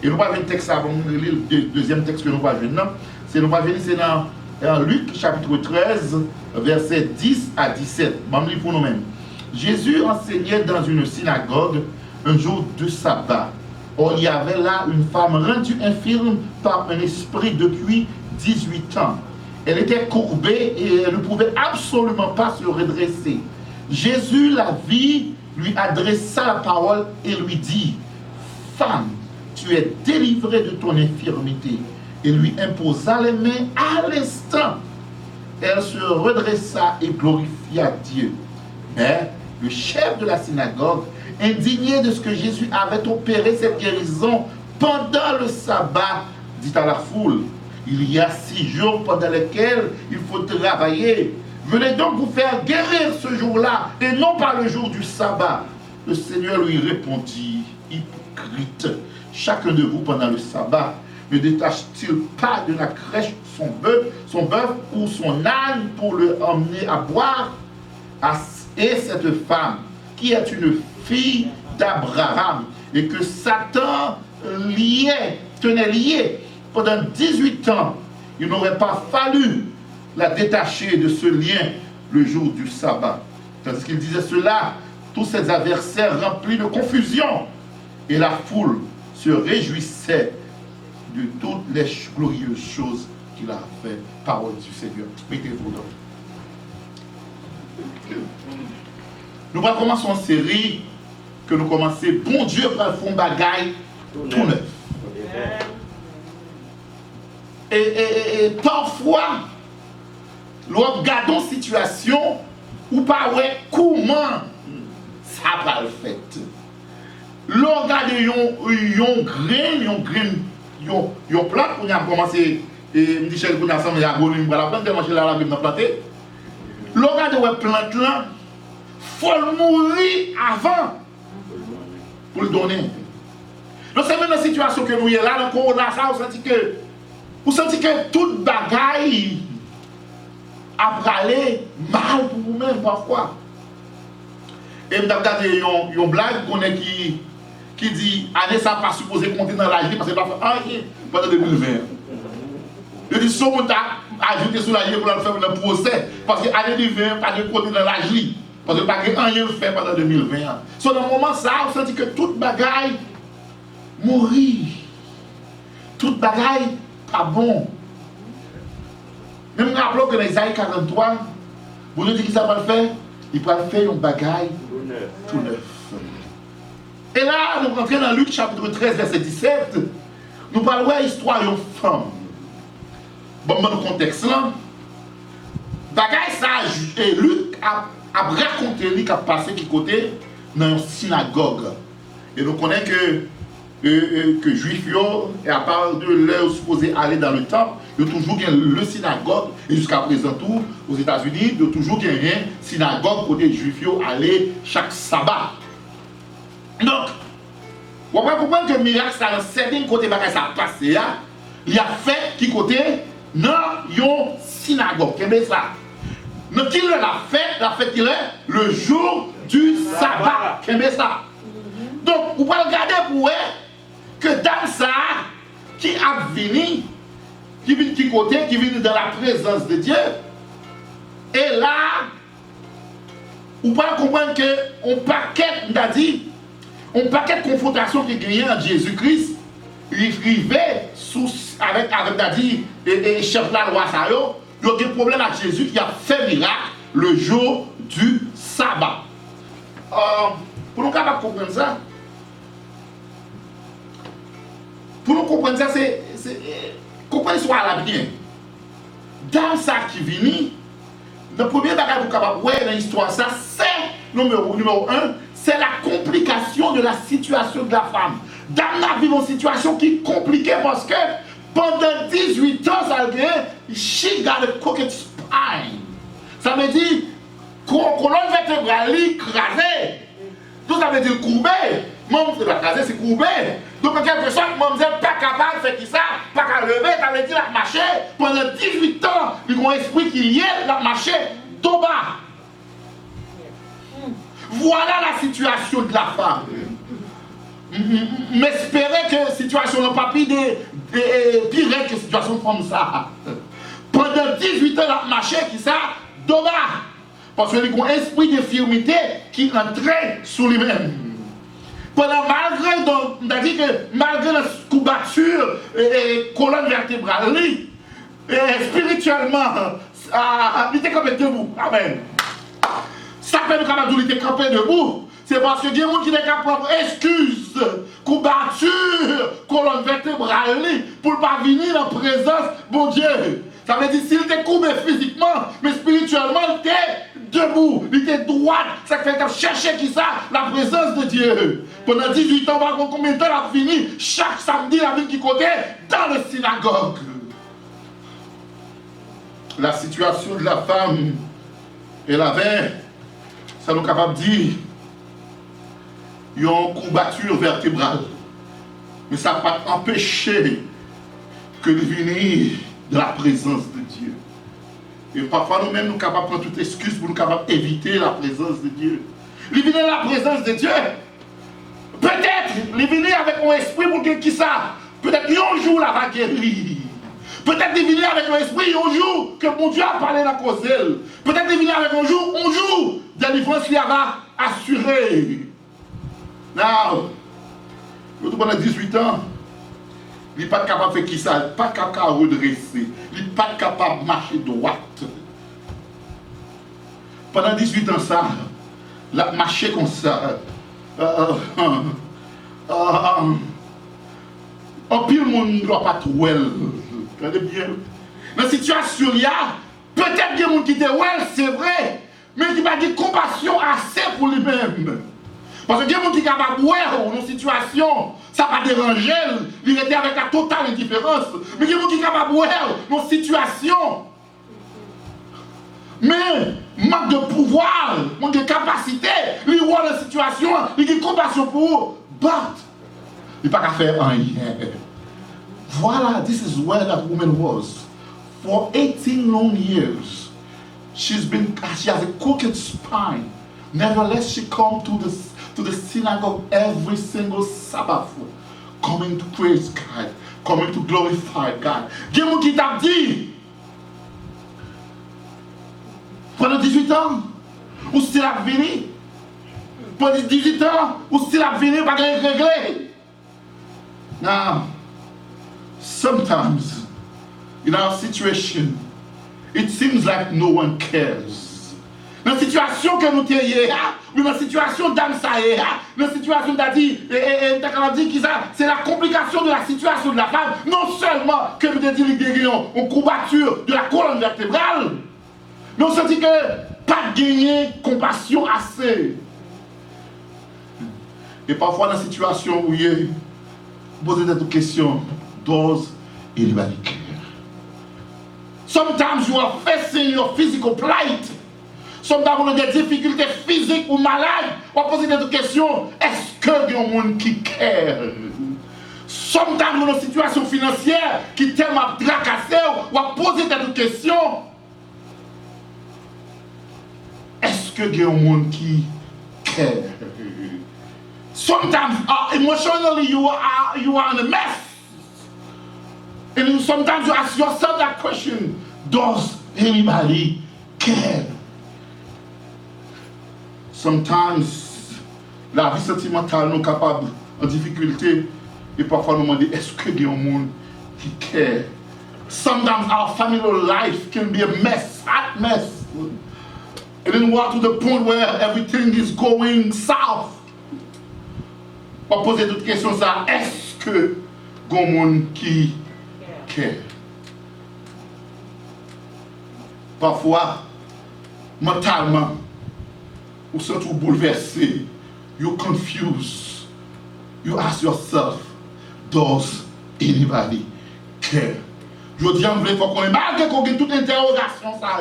Et nous parvenons texte avant le deuxième texte que nous parvenons. C'est nous parvenons, c'est dans Luc chapitre 13, versets 10 à 17. Même pour nous-mêmes. Jésus enseignait dans une synagogue un jour de sabbat. Or, il y avait là une femme rendue infirme par un esprit depuis 18 ans. Elle était courbée et elle ne pouvait absolument pas se redresser. Jésus la vit, lui adressa la parole et lui dit, « Femme, tu es délivrée de ton infirmité. » Et lui imposa les mains à l'instant. Elle se redressa et glorifia Dieu. Mais le chef de la synagogue, indigné de ce que Jésus avait opéré cette guérison pendant le sabbat, dit à la foule, « Il y a 6 jours pendant lesquels il faut travailler. Venez donc vous faire guérir ce jour-là et non pas le jour du sabbat. » Le Seigneur lui répondit, « Hypocrite, chacun de vous pendant le sabbat ne détache-t-il pas de la crèche son bœuf ou son âne pour le emmener à boire? Et cette femme, qui est une fille d'Abraham et que Satan tenait liée pendant 18 ans, il n'aurait pas fallu la détacher de ce lien le jour du sabbat. » Tandis qu'il disait cela, tous ses adversaires remplis de confusion, et la foule se réjouissait de toutes les glorieuses choses qu'il a fait. Parole du Seigneur. Mettez-vous donc. Nous allons commencer une série que nous commençons. Bon Dieu pour faire un bagaille tout neuf. Et parfois, nous regardons une situation où pas ouais comment ça va le faire. Nous regardons un plat pour nous commencer. Et Michel pour nous ensemble la bonne pour la plante tellement chez la planter. Nous regardons une plante là, faut mourir avant pour le donner. Donc c'est même la situation que nous y est là, dans le corona, ça, vous sentez que toute bagaille a aller mal pour vous-même parfois. Et je vais regarder une blague qui dit année ça pas supposé compter dans la vie parce que pas fait pendant 2020. Je dis si on a ajouté sur la vie pour faire le procès parce que l'année 2020 pas de compter dans la vie parce que pas rien fait pendant 2020. So dans le moment ça, on sent que toute bagaille mourir. Toute bagaille pas bon. Même rappelons que dans Isaïe 43, vous nous dites qu'il va le faire, il va faire un bagaille tout neuf. Et là, nous rentrons dans Luc chapitre 13, verset 17. Nous parlons de l'histoire d'une femme. Bon, dans le contexte là, bagaille ça, et Luc a raconté lui qui a passé qui côté dans une synagogue. Et nous connaissons que Juifs, et à part de l'heure supposé aller dans le temple, il y a toujours le synagogue, et jusqu'à présent tout, aux États-Unis, il y a toujours une synagogue côté Juifs aller chaque sabbat. Donc, on va comprendre que le miracle, ça a un certain côté bagaille ça a passé, il a fait qui côté dans une synagogue. Qu'est-ce ça? Donc, qui l'a fait qu'il est le jour du sabbat. Qu'est-ce ça? Donc, vous pouvez regarder pour vous que dans ça, qui a venu, qui vient qui côté, qui vient dans la présence de Dieu, et là, vous pouvez comprendre qu'on paquet, on a dit, on paquet de confrontation qui gagnait en Jésus-Christ, il arrivait avec Dadi et chef la loi, ça y a un problème avec Jésus qui a fait miracle le jour du sabbat. Pour nous capables de comprendre ça, c'est comprendre l'histoire là bien. Dans ça qui vient, le premier bagage pour capable voir dans l'histoire, ça c'est numéro 1, c'est la complication de la situation de la femme. Dame a vécu une situation qui est compliquée parce que pendant 18 ans, ça a gagné, she got a crooked spine. Ça veut dire, colonne vertébrale écrasée. Tout ça veut dire courbé. Membre de la case, c'est courbé. Donc en quelque sorte, membre n'est pas capable de faire qui ça, pas qu'à lever, ça veut dire la marcher. Pendant 18 ans, il y a un esprit qui y est, la marcher tout bas. Voilà la situation de la femme. M'espérer que la situation n'a pas pire que la situation comme ça. Pendant 18 ans, la marcher qui ça, tout bas. Parce qu'il y a un esprit d'infirmité qui entrait sur lui-même. Malgré la courbature et colonne vertébrale, spirituellement, il était campé debout. Amen. Ça fait le capable il était campé debout. C'est parce que Dieu qui est capable excuse, courbature, colonne vertébrale, pour ne pas venir en présence de mon Dieu. Ça veut dire s'il était courbé physiquement, mais spirituellement, il était debout, il était droit. Ça fait qu'il cherchait qui ça, la présence de Dieu. Pendant 18 ans, on va combien de temps il a fini, chaque samedi, la vie qui côté, dans la synagogue. La situation de la femme, elle avait, ça nous est capable de dire, il y a une courbature vertébrale. Mais ça n'a pas empêché que de venir de la présence de Dieu. Et parfois nous-mêmes, nous sommes capables de prendre toute excuse pour nous capables d'éviter la présence de Dieu. Il venait de la présence de Dieu. Peut-être, il venait avec un esprit pour dire qui ça. Peut-être un jour, la va guérir. Peut-être il venait avec un esprit un jour que mon Dieu a parlé dans la cause. Peut-être il venait avec un jour, délivrance lui va assurer. Now, pendant 18 ans, il n'est pas capable de faire qui ça, il n'est pas capable de redresser, il n'est pas capable de marcher droite. Pendant 18 ans, ça, il a marché comme ça. En pile, le monde ne doit pas trouver. Regardez bien. Dans la situation, il y a peut-être des gens qui disent, ouais, c'est vrai, mais qui n'a pas de compassion assez pour lui-même. Parce que des gens qui sont capables de voir dans une situation, ça va déranger, il était avec la totale indifférence. Mais des gens qui sont capables de voir dans une situation, mais manque de pouvoir, manque de capacité, il voit la situation, il a compassion pour eux, il n'a pas qu'à faire rien. Voilà, this is where that woman was. For 18 long years, she has a crooked spine. Nevertheless, she comes to the synagogue every single Sabbath, coming to praise God, coming to glorify God. Dieu qui t'a dit, pendant 18 ans, ou si la venu, pendant 18 ans, ou si la venu, pas réglé. Now, sometimes, in our situation, it seems like no one cares. Dans la situation que nous sommes, ou dans la situation d'âme, dans la situation d'Adi, c'est la complication de la situation de la femme. Non seulement que nous avons une courbature de la colonne vertébrale, mais on se dit que pas gagner compassion assez. Et parfois dans la situation où il y a posé des questions, does anybody care? Sometimes you are facing your physical plight. Sometimes on a des difficultés physiques ou malades. On va poser des questions. Est-ce que y a un monde qui care? Sometimes on a une situation financière qui est tellement tracassée. On va poser des questions. Est-ce que y a un monde qui care? Sometimes emotionally you are in a mess. And sometimes you ask yourself that question. Does anybody care? Sometimes, la vie sentimentale nous capable en difficulté et parfois nous demander est-ce que il y a un monde qui care? Sometimes our family life can be a mess, hot mess. And then we're to the point where everything is going south. On va poser d'autres questions ça, est-ce que il y a un monde qui care? Parfois, mentalement, ou surtout bouleversé, you're confused. You ask yourself, does anybody care? Je dis en vrai, faut qu'on ait, malgré qu'on ait toute interrogation, ça,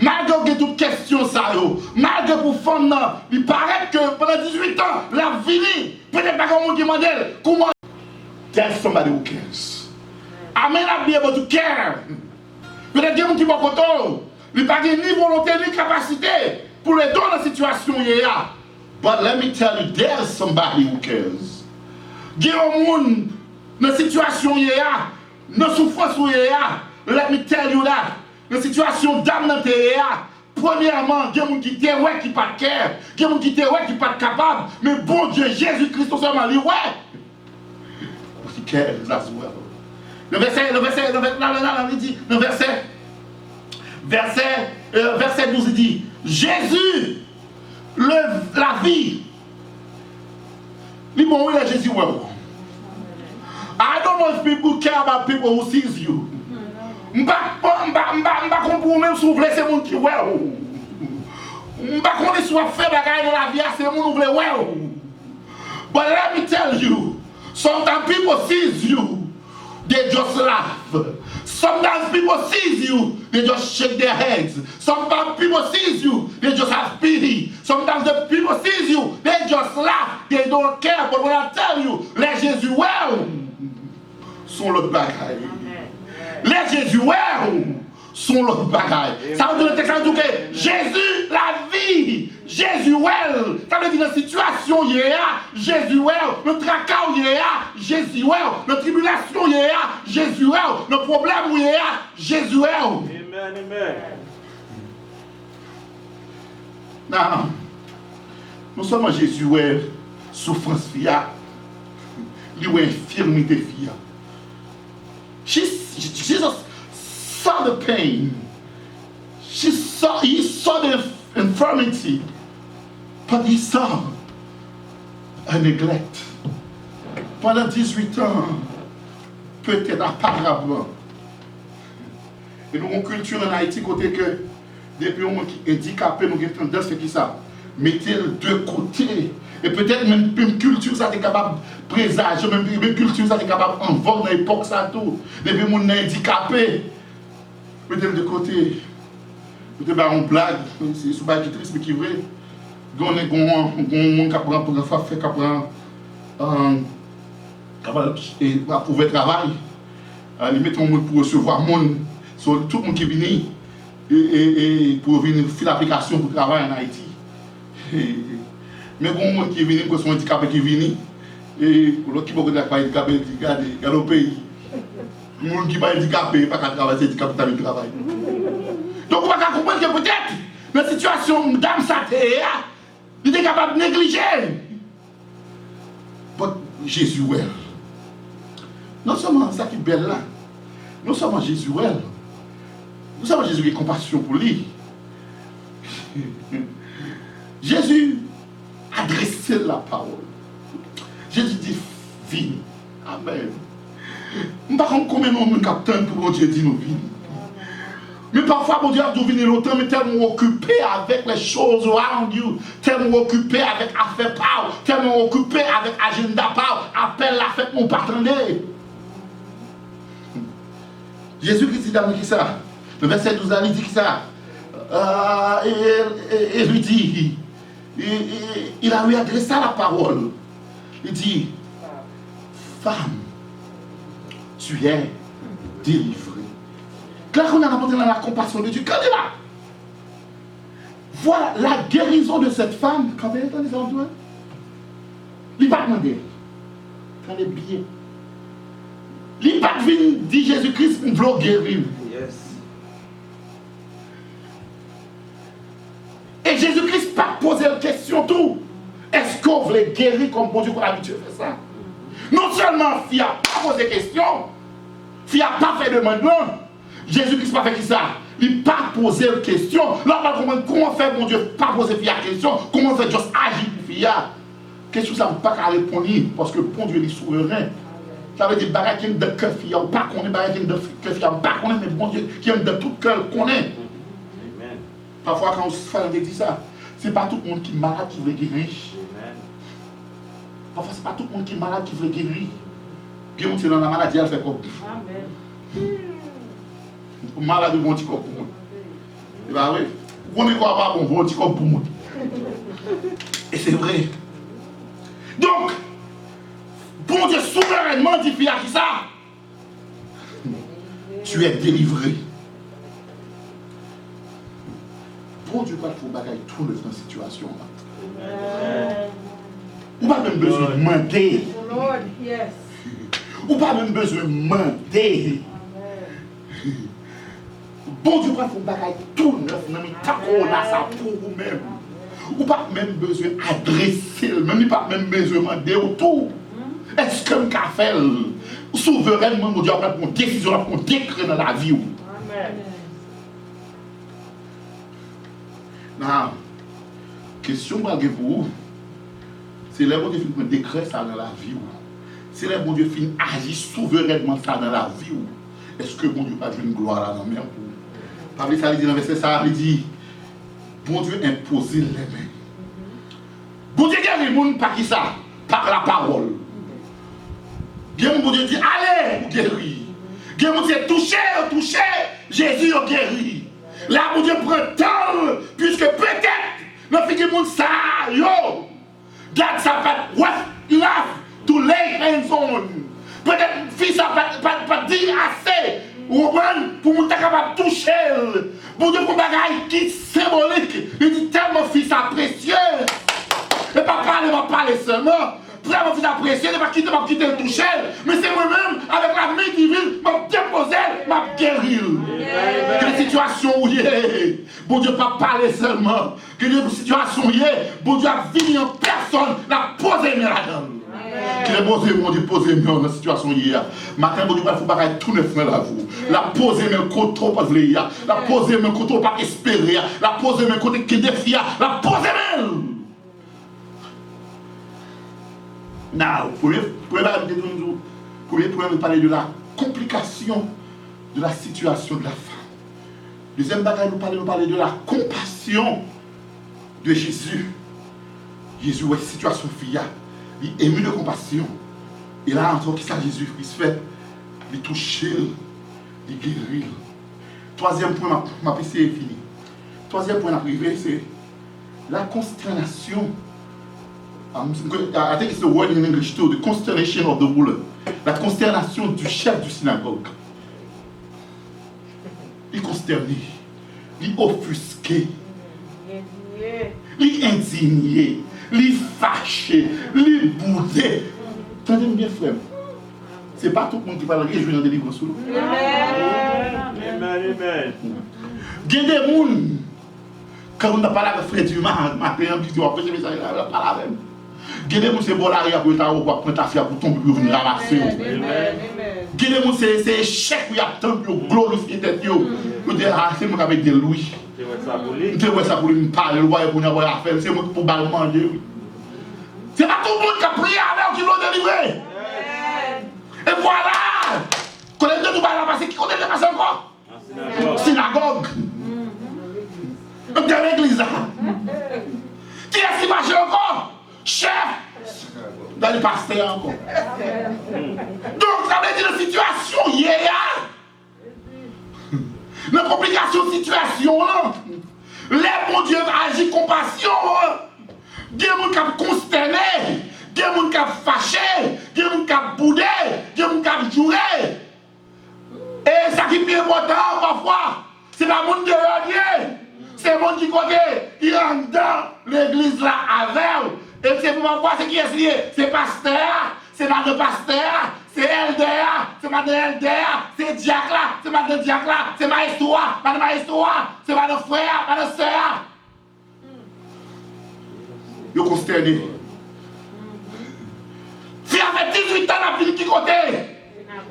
malgré qu'on ait toute question, ça, malgré pour fond, il paraît que pendant 18 ans, la vie, peut-être pas comme on demande, comment. There's somebody who cares. I may not be able to care. Peut-être qu'il y a un qui m'a côté, il n'a pas ni volonté ni capacité pour les dans la situation il y a. But let me tell you, there's somebody who cares. Il y a un monde dans la situation il y a, dans la souffrance il y a. Let me tell you that. Dans la situation d'âme dans il y a. Premièrement, il y a un qui t'est ouais qui pas de cœur, il y a un qui t'est ouais qui pas de capable, mais bon Dieu, Jésus-Christ seulement lui ouais. He cares as well. Le verset 12 il dit, Jésus, la vie. Il bon, oui, Jésus, well. I don't know if people care about people who sees you. M'pa comprendre même si vous voulez, c'est mon qui well. M'pa comprendre si vous fait bagaille dans la vie, c'est mon qui well. But let me tell you, sometimes people sees you. They just laugh. Sometimes people sees you, they just shake their heads. Sometimes people sees you, they just have pity. Sometimes the people sees you, they just laugh. They don't care. But when I tell you, let Jésus well, son l'autre bagaille. Let Jésus well, son l'autre bagaille. Ça veut dire le texte que Jésus la vie. Jésus well, ça veut dire la situation y est, Jésus well, le tracas y est, Jésus well, la tribulation y est, Jésus well, le problème y est, Jésus well. Amen, amen. Non, non seulement Jésus well, souffrance fia, lui well, infirmité fia. Jesus saw the pain. He saw the infirmity. But he saw un neglect. Pendant 18 ans, peut-être apparemment. Et nous avons une culture en Haïti côté que depuis un qui est handicapé, nous avons tendance à faire ça. Mettez-le de côté. Et peut-être même une culture ça est capable de présager, même une culture ça est capable en vogue dans l'époque ça tout. Depuis mon handicapé, mettez-le de côté. Peut-être pas une blague, c'est sous bas qui triste mais qui est vrai. On a un monde qui apprend pour faire qui apprend pour trouver travail. Ils mettent un monde pour recevoir monde, tout le monde qui vient et pour venir faire l'application pour travailler en Haïti. Mais bon monde qui vient pour son handicapé qui vient et l'autre qui ne pas handicapé qui garde au pays. Le monde qui n'est pas handicapé, pas qu'à travailler, c'est handicapé dans le travail. Donc on va comprendre que peut-être la situation d'âme saté, il est capable de négliger. Mais Jésus, well. Non seulement ça qui est belle là, non seulement Jésus, well. Non seulement Jésus a compassion pour lui. Jésus a adressé la parole. Jésus dit, viens. Amen. Je ne sais pas combien de monde capitaine pour Dieu dit nous viens. Mais parfois, mon Dieu, vous venez longtemps, mais tellement occupé avec les choses around you, tellement occupé avec affaires power, tellement occupé avec agenda power, appelle la fête, mon partenaire. Jésus-Christ dit qui ça? Le verset 12 il dit qui ça? Et lui dit, il a lui adressé la parole. Il dit, femme, tu es délivrée. Là, on a rencontré dans la compassion de Dieu. Quand il est là, voilà la guérison de cette femme. Quand elle est dans les endroits, il va demander. Quand elle est bien. Il va venir dire Jésus-Christ, on veut guérir. Yes. Et Jésus-Christ pas poser une question tout. Est-ce qu'on voulait guérir comme bon Dieu qu'on a l'habitude de faire ça? Non seulement il n'a pas posé question, il n'a pas fait demande, non. Jésus-Christ n'a pas fait ça. Il n'a pas posé une question. Là, on va comprendre comment faire, mon Dieu, pas poser la question. Comment faire juste agir pour faire. Question, ça ne peut pas répondre parce que bon Dieu est souverain. Ça veut dire que de cœur, il ou pas qu'on est barrage de cœur, pas qu'on est, mais bon Dieu qui aime de tout cœur qu'on est. Parfois, quand on se fait dit ça, ce n'est pas tout le monde qui est malade qui veut guérir. Parfois, ce n'est pas tout le monde qui est malade qui veut guérir. Puis on est dans la maladie, elle fait comme. Malade, bon petit corps pour moi. Et bien oui, on ne croit pas bon petit corps pour moi. Et c'est vrai. Donc, bon Dieu souverainement dit à qui ça? Tu es délivré. Bon Dieu, pas faut bagaille tout le dans cette situation là. Ou pas même besoin de mentir. Ou pas même besoin de mentir. Bon Dieu, pas faut bagaille tout neuf, même tant qu'on a ça pour vous-même. Ou pas même besoin d'adresser, même pas même besoin de demander autour. Est-ce que le café souverainement, mon Dieu, on prend une décision, on prend un décret dans la vie? Amen. Non, question pour vous, c'est là où Dieu fait un décret ça dans la vie. C'est là où Dieu fait agir souverainement ça dans la vie. Est-ce que bon Dieu pas une gloire là dans la mer? Pablo ça dit dans le verset ça, il dit, bon Dieu impose les mains. Bon Dieu guérit les gens par qui ça? Par la parole. Bon Dieu dit, allez, vous guérir. Bon Dieu touchez, Jésus a guéri. Là, bon Dieu prend temps, puisque peut-être, dans le monde ça, yo, garde ça, what you have to lay hands on. Peut-être, fils, ça pas dire assez, pour nous capable de toucher. Bon Dieu, pour bagaille qui est symbolique, il dit tellement fils ça précieux. Et pas parler seulement. Vraiment, vous appréciez, ne pas quitter le toucher, mais c'est moi-même, avec la main divine, m'a déposé, m'a guéri. Quelle situation où il est, bon Dieu, pas parler seulement. Quelle situation il est, bon Dieu a venu en personne, la poser là-dedans. Quelle posé, mon Dieu, posez dans la situation hier. Matin, bon Dieu, il faut pas tout neuf dans la vous. La poser mes côtés pas les la poser mes côtés pas espérer, la poser mes côtés qui défient, la poser même. Now, premier point, parler de la complication de la situation de la femme. Deuxième bagage, nous parler de la compassion de Jésus. Jésus, ouais, situation fille, il est ému de compassion. Et là, encore, qui ça Jésus qui se fait? Il touche, il guérit. Troisième point, ma PC est fini. Troisième point à privé, c'est la consternation. I think it's the word in English too, the consternation of the ruler. La consternation du chef du synagogue. Il est consterné, il est offusqué, il est indigné, il est fâché, il est boudé. Attendez bien, frère. Ce n'est pas tout le monde qui va le réjouir dans des livres sous l'eau. Amen. Il y a des gens, quand on a parlé avec Frère Dumas, matin, on dit, après, je vais parler avec lui. Gede moun se bolari pour ta ou pour ta fille pour tomber pour venir ramasser. Gede moun c'est chèque pour y attendre pour glorifier tête yo. Pour dire ah c'est moi avec des louis. Tu vois ça pour lui parler le voyer pour nous avoir affaire, c'est moi pour bal manger. C'est pas tout le monde qui a prié avec qui l'ont délivré. Et voilà. Quand les deux tout va passer qui connaît passer encore? Synagogue. Dans l'église là. Qui est si marché encore? Chef dans le pasteur encore. Donc ça veut dire la situation hier. La complication de situation là. Les bon Dieu agit compassion. Des gens qui ont consterné, des gens qui ont fâché, des gens qui ont boudé, des gens qui ont joué. Et ça qui est important parfois, c'est pas le monde de l'ordre. C'est le monde qui côté, il rentre dans l'église là avec. Et c'est pour voir ce qui est lié. C'est pasteur, c'est madame pasteur, c'est LDA, c'est madame LDA, c'est diacre là, c'est madame diacre là, c'est maestro, madame maestro, c'est madame frère, madame sœur. Ils sont consternés. Si avec 18 ans, la fille qui côté,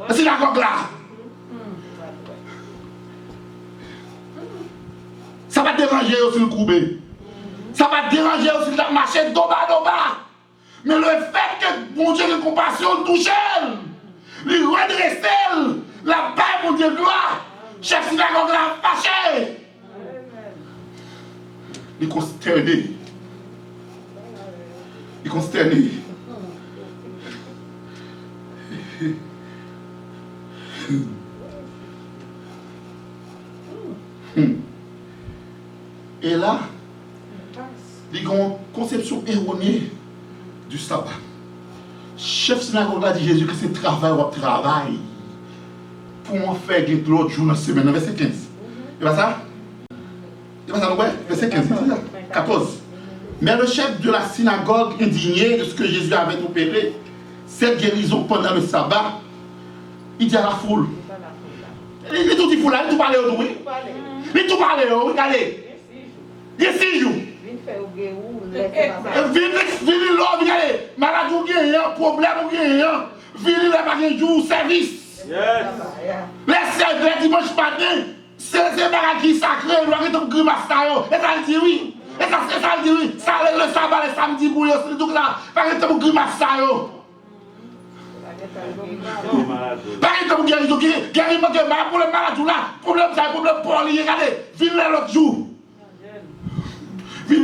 la synagogue là. Ça va déranger aussi le coubé. Ça va déranger aussi le marché doba. Mais le fait que mon Dieu de compassion touche elle, lui redresse elle, la paix, mon Dieu de gloire, chef synagogue l'a fâché. Il est consterné. Il est consterné. du sabbat. Chef synagogue a dit Jésus que c'est travail ou travail pour en faire l'autre jour dans la semaine, verset 15. Et pas ça? Et pas ça, verset 15, 14. Mais le chef de la synagogue, indigné de ce que Jésus avait opéré, cette guérison pendant le sabbat, il dit à la foule. Il dit tout il faut là, il tout parler au oui. Il tout parler au, regardez. Il y a 6 jours. Vini l'homme, regardez. Malade ou gagnant, problème ou gagnant. Vini là pas un jour service. Les dimanche matin, c'est un qui sacré, il doit être grimace ça. Et ça dit oui. Et ça dit oui. Ça le sabbat, le samedi pour eux, c'est tout là. Pas être grimace ça. Par exemple, guérison de malade pour le malade là, problème ça, problème pour lui, regardez, viens l'autre jour. Viens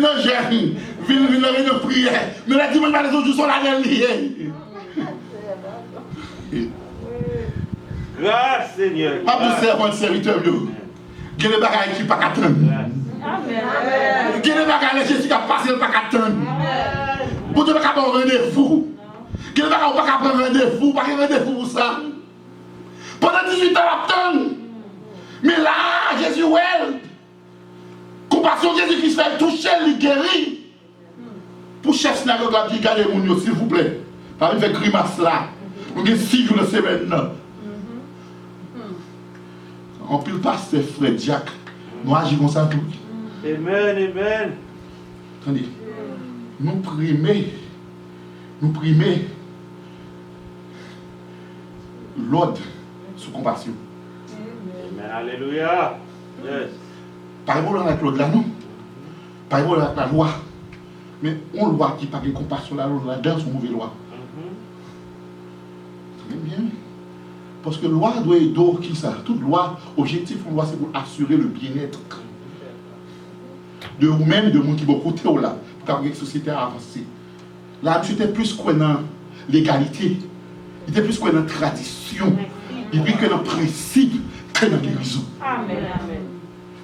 dans jeûne, viens dans prière, mais les dimanches les autres jours sont là dans lié. Grâce Seigneur. Pas pour servir un serviteur, il y a des bagages qui ne peuvent pas attendre. Il y a des bagages qui ne peuvent pas attendre. Pour ne pas avoir un rendez-vous. Il n'y a pas de rendez-vous, pas de rendez-vous pour ça. Pendant 18 ans, attendre. Mais là, Jésus, ouais. Compassion, Jésus-Christ fait toucher, il guérit. Pour chef synagogue, la dit, gardez mon s'il vous plaît. Pas une fait grimace là. On a 6 jours de semaine là. On peut passer frère Jacques. Nous agissons comme ça tout. Amen, amen. Attendez. Nous primer l'ordre sous compassion. Amen, alléluia. Yes. Par exemple, avec l'ordre là, non. Par exemple, avec la loi. Mais on loi qui n'a pas de compassion là, l'ordre là-dedans, c'est une mauvaise loi. Très bien. Parce que loi doit aider qui ça? Toute loi, objectif de loi, c'est pour assurer le bien-être de vous-même, de monde qui vous côté là, pour que la société avance. Là, tu étais plus qu'on a l'égalité, il était plus qu'on a la tradition, et puis que dans le principe, que dans la guérison. Amen.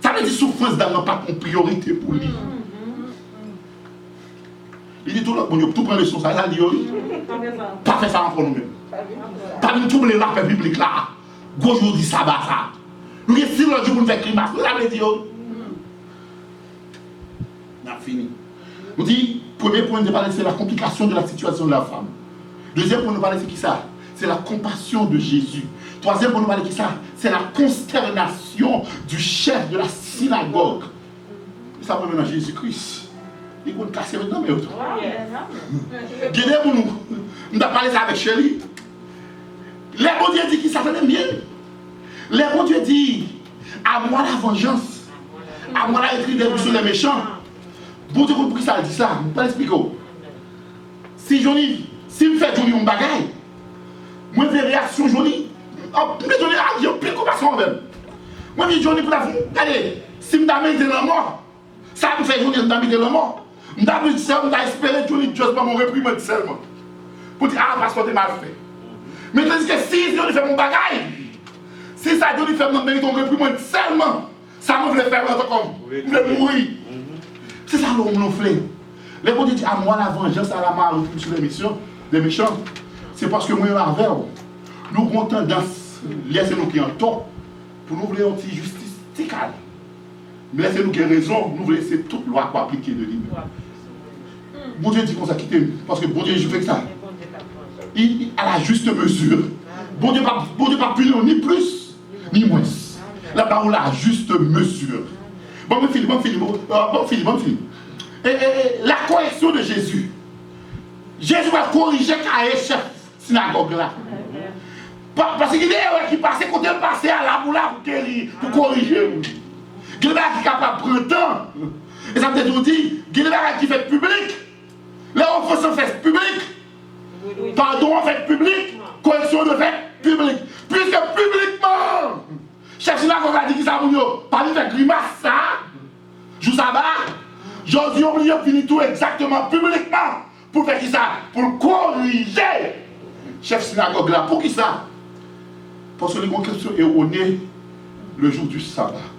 Ça veut dire souffrance d'âme pas une priorité pour lui. Il dit tout le monde, tout prend le son, ça dit, pas faire ça pour nous-mêmes. Pas nous troubler la paix publique là. Gros jour dit sabbat ça. Nous avons 6 jours pour nous faire grimace. Nous l'avons dit. On a fini. On dit, premier point de parler, c'est la complication de la situation de la femme. Deuxième point de parler, c'est qui ça? C'est la compassion de Jésus. Troisième point de parler, qui ça? C'est la consternation du chef de la synagogue. Et ça peut maintenant Jésus-Christ. Il faut casser maintenant, mais autre. Guidez pour nous. Nous avons parlé ça avec Chélie. Les bon Dieu dit qu'il s'attendait bien. Les bon Dieu dit, à moi la vengeance. À moi la écrit des sur les méchants. Bon Dieu, pour qui ça dit ça? Je ne peux pas l'expliquer. Si Johnny, si je fais Johnny un bagaille, moi je fais réaction Johnny. Mais Johnny, j'ai plus de compassion même. Moi je dis Johnny pour la vie. Allez, si je m'amène de la mort, ça me fait Johnny m'amène de la mort. Je vais espérer Johnny juste pas mon réprimande seulement. Pour dire, ah, parce que tu mal fait. Mais tandis que si Johnny fait mon bagaille, si ça Johnny fait mon mérite, on réprimande seulement, ça me fait faire comme. Je vais mourir. C'est ça l'homme nous fait. Les gens disent, à moi la vengeance, à la mort, sur les méchants. C'est parce que moi, avec nous avons tendance, laissez-nous qui en tort, pour nous vouloir une justice ticale. Mais laissez-nous qui raison, nous voulons laisser toute loi pour appliquer de lui. Bon Dieu dit qu'on s'est quitté, parce que bon Dieu, je fais ça. Il à la juste mesure. Bon Dieu pas punir ni plus, ni moins. La parole à la juste mesure. Bon Philippe. Et la correction de Jésus. Jésus va corriger le chef synagogue là. Parce qu'il est qui passe, quand il passe à la boule pour corriger. Il est capable de prendre temps. Et ça veut dire qu'il est qui fait public. Les offenses sont faites publiques. Pardon en fait public. Correction de fait public. Puisque publiquement, chef synagogue a dit qu'il s'est pas lui faire grimace ça. Joue ça bas. J'ose oublier de finir tout exactement publiquement. Pour faire qui ça? Pour corriger chef synagogue là. Pour qui ça? Parce que les questions erronées le jour du sabbat.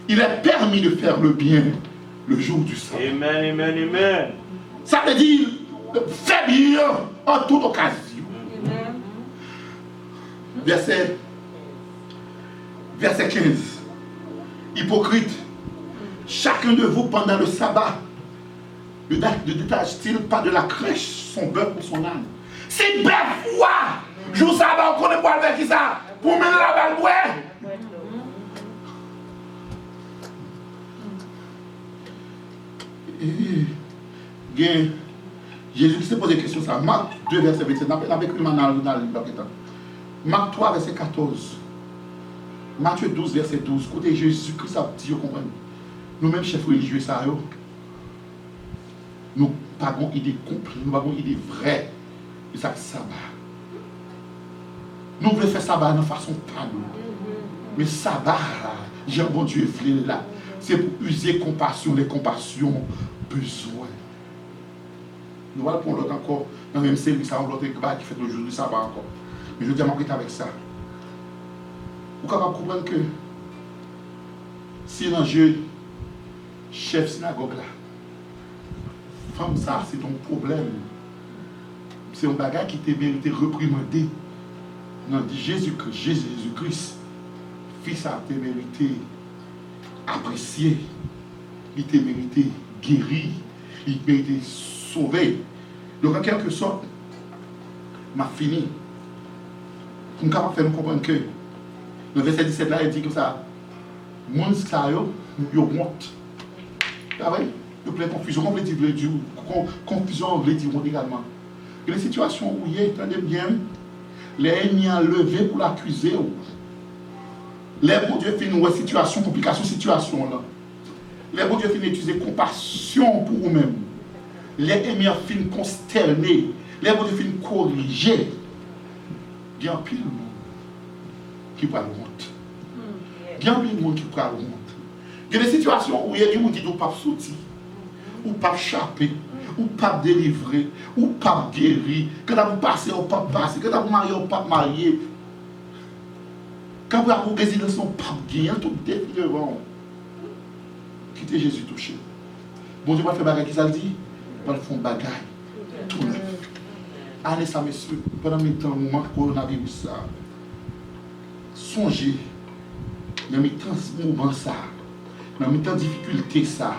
Il est permis de faire le bien le jour du sabbat. Amen, amen, amen. Ça veut dire faire bien en toute occasion. Verset 15. Hypocrite, chacun de vous pendant le sabbat ne détache-t-il pas de la crèche son bœuf pour son âne? C'est bœuf, quoi? Jour sabbat, on connaît pas avec qui ça? Pour mener la balle, ouais. Jésus s'est posé une question ça. Marc 2, verset 27. Avec une main dans le livre. Marc 3, verset 14. Matthieu 12, verset 12. Côté Jésus-Christ a dit, vous comprenez. Nous-mêmes, chefs religieux, ça, nous n'avons idée complète, nous n'avons idée vraie de ça sabbat. Nous voulons faire sabbat de façon tabou. Mais sabbat, j'ai un bon Dieu là. C'est pour user compassion, les compassions besoin. Nous allons prendre l'autre encore, dans le même service, ça, l'autre qui fait le jour du sabbat encore. Mais je dis à m'arrêter avec ça. Vous pouvez comprendre que si l'enjeu chef synagogue là, femme ça, c'est ton problème. C'est un bagage qui t'a mérité reprimandé. Non, dit Jésus-Christ, fils a t'a mérité apprécié, il t'a mérité guéri, il t'a mérité sauvé. Donc en quelque sorte, m'a fini. Pour me faire comprendre que le verset 17 là, il dit que ça, monde ça yo monte. Ah ouais, il y a plein de confusion, confusion veut dire également. Et les situations où il y a, attendez bien, les ennemis ont levé pour l'accuser. Les bon Dieu finissent une situation, complication, situation là. Les bon Dieu finissent utiliser compassion pour eux-mêmes. Les ennemis finissent consterner. Les bon Dieu finissent corriger. Il y a un pile de monde qui prend honte. Il y a un pile de monde qui prend honte. Il y a des situations où il y a des gens qui ne peuvent pas sortir, ou pas échapper, ou pas délivrer, ou pas guérir. Quand vous passez, ou pas passer. Quand vous mariez, ou pas marier. Quand vous avez résidence, ou pas gagner. Tout défi devant. Quittez Jésus touché. Bon Dieu va faire bagaille qui ça dit. Il va faire bagaille. Tout neuf. Allez ça, messieurs, pendant le temps, moment coronavirus ça. Songez, dans le temps moment ça, dans le temps difficulté ça,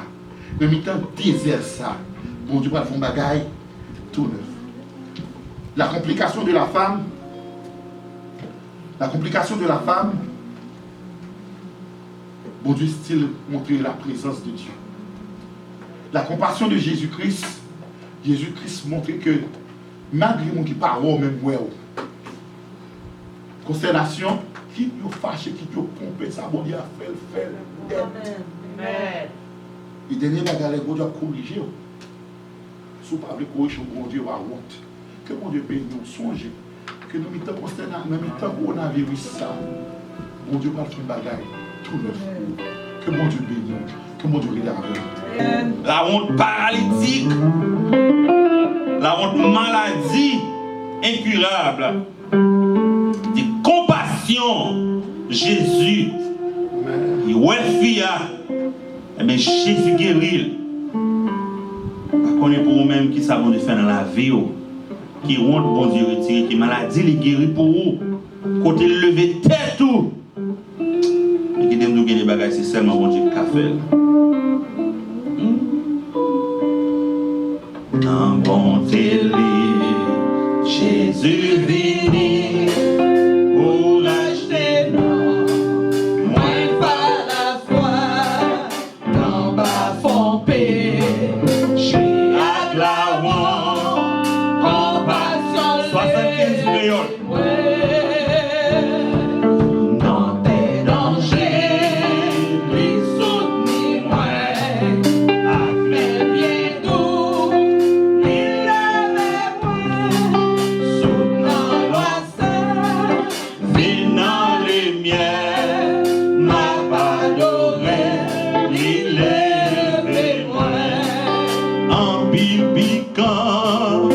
dans le temps désert ça, bon Dieu va faire bagaille tout neuf. La complication de la femme, bon Dieu style montrer la présence de Dieu. La compassion de Jésus-Christ montrait que malgré mon qui parle même ouais. Consternation, qui nous fâche, qui nous pompé, ça bon Dieu a fait. Amen. Et dernier bagarre, bon Dieu a corrigé. Si vous parlez corriger, bon Dieu va honte. Que bon Dieu bénisse nous songer. Que nous mettons consternation, nous mettons coronavirus ça. Bon Dieu va faire une bagarre tout neuf. Que bon Dieu bénisse nous. Que bon Dieu regarde. La honte paralytique. La honte maladie incurable. De compassion, Jésus. Il ouais fia. Mais Jésus guérit. Pas connaître pour vous-même qui ça bon de faire dans la vie. Qui honte bon Dieu retiré. Qui maladie les guérit pour vous. Côté lever tête tout. Et qui dit nous gagner des bagages c'est seulement bon Dieu qui a fait. En bonté, Jésus vini pour acheter nous, moins par la foi, dans bas fond péché, à la honte, compassion, 75 millions. Dans tes dangers, lui soutenir moi, avec bien doux. Bibican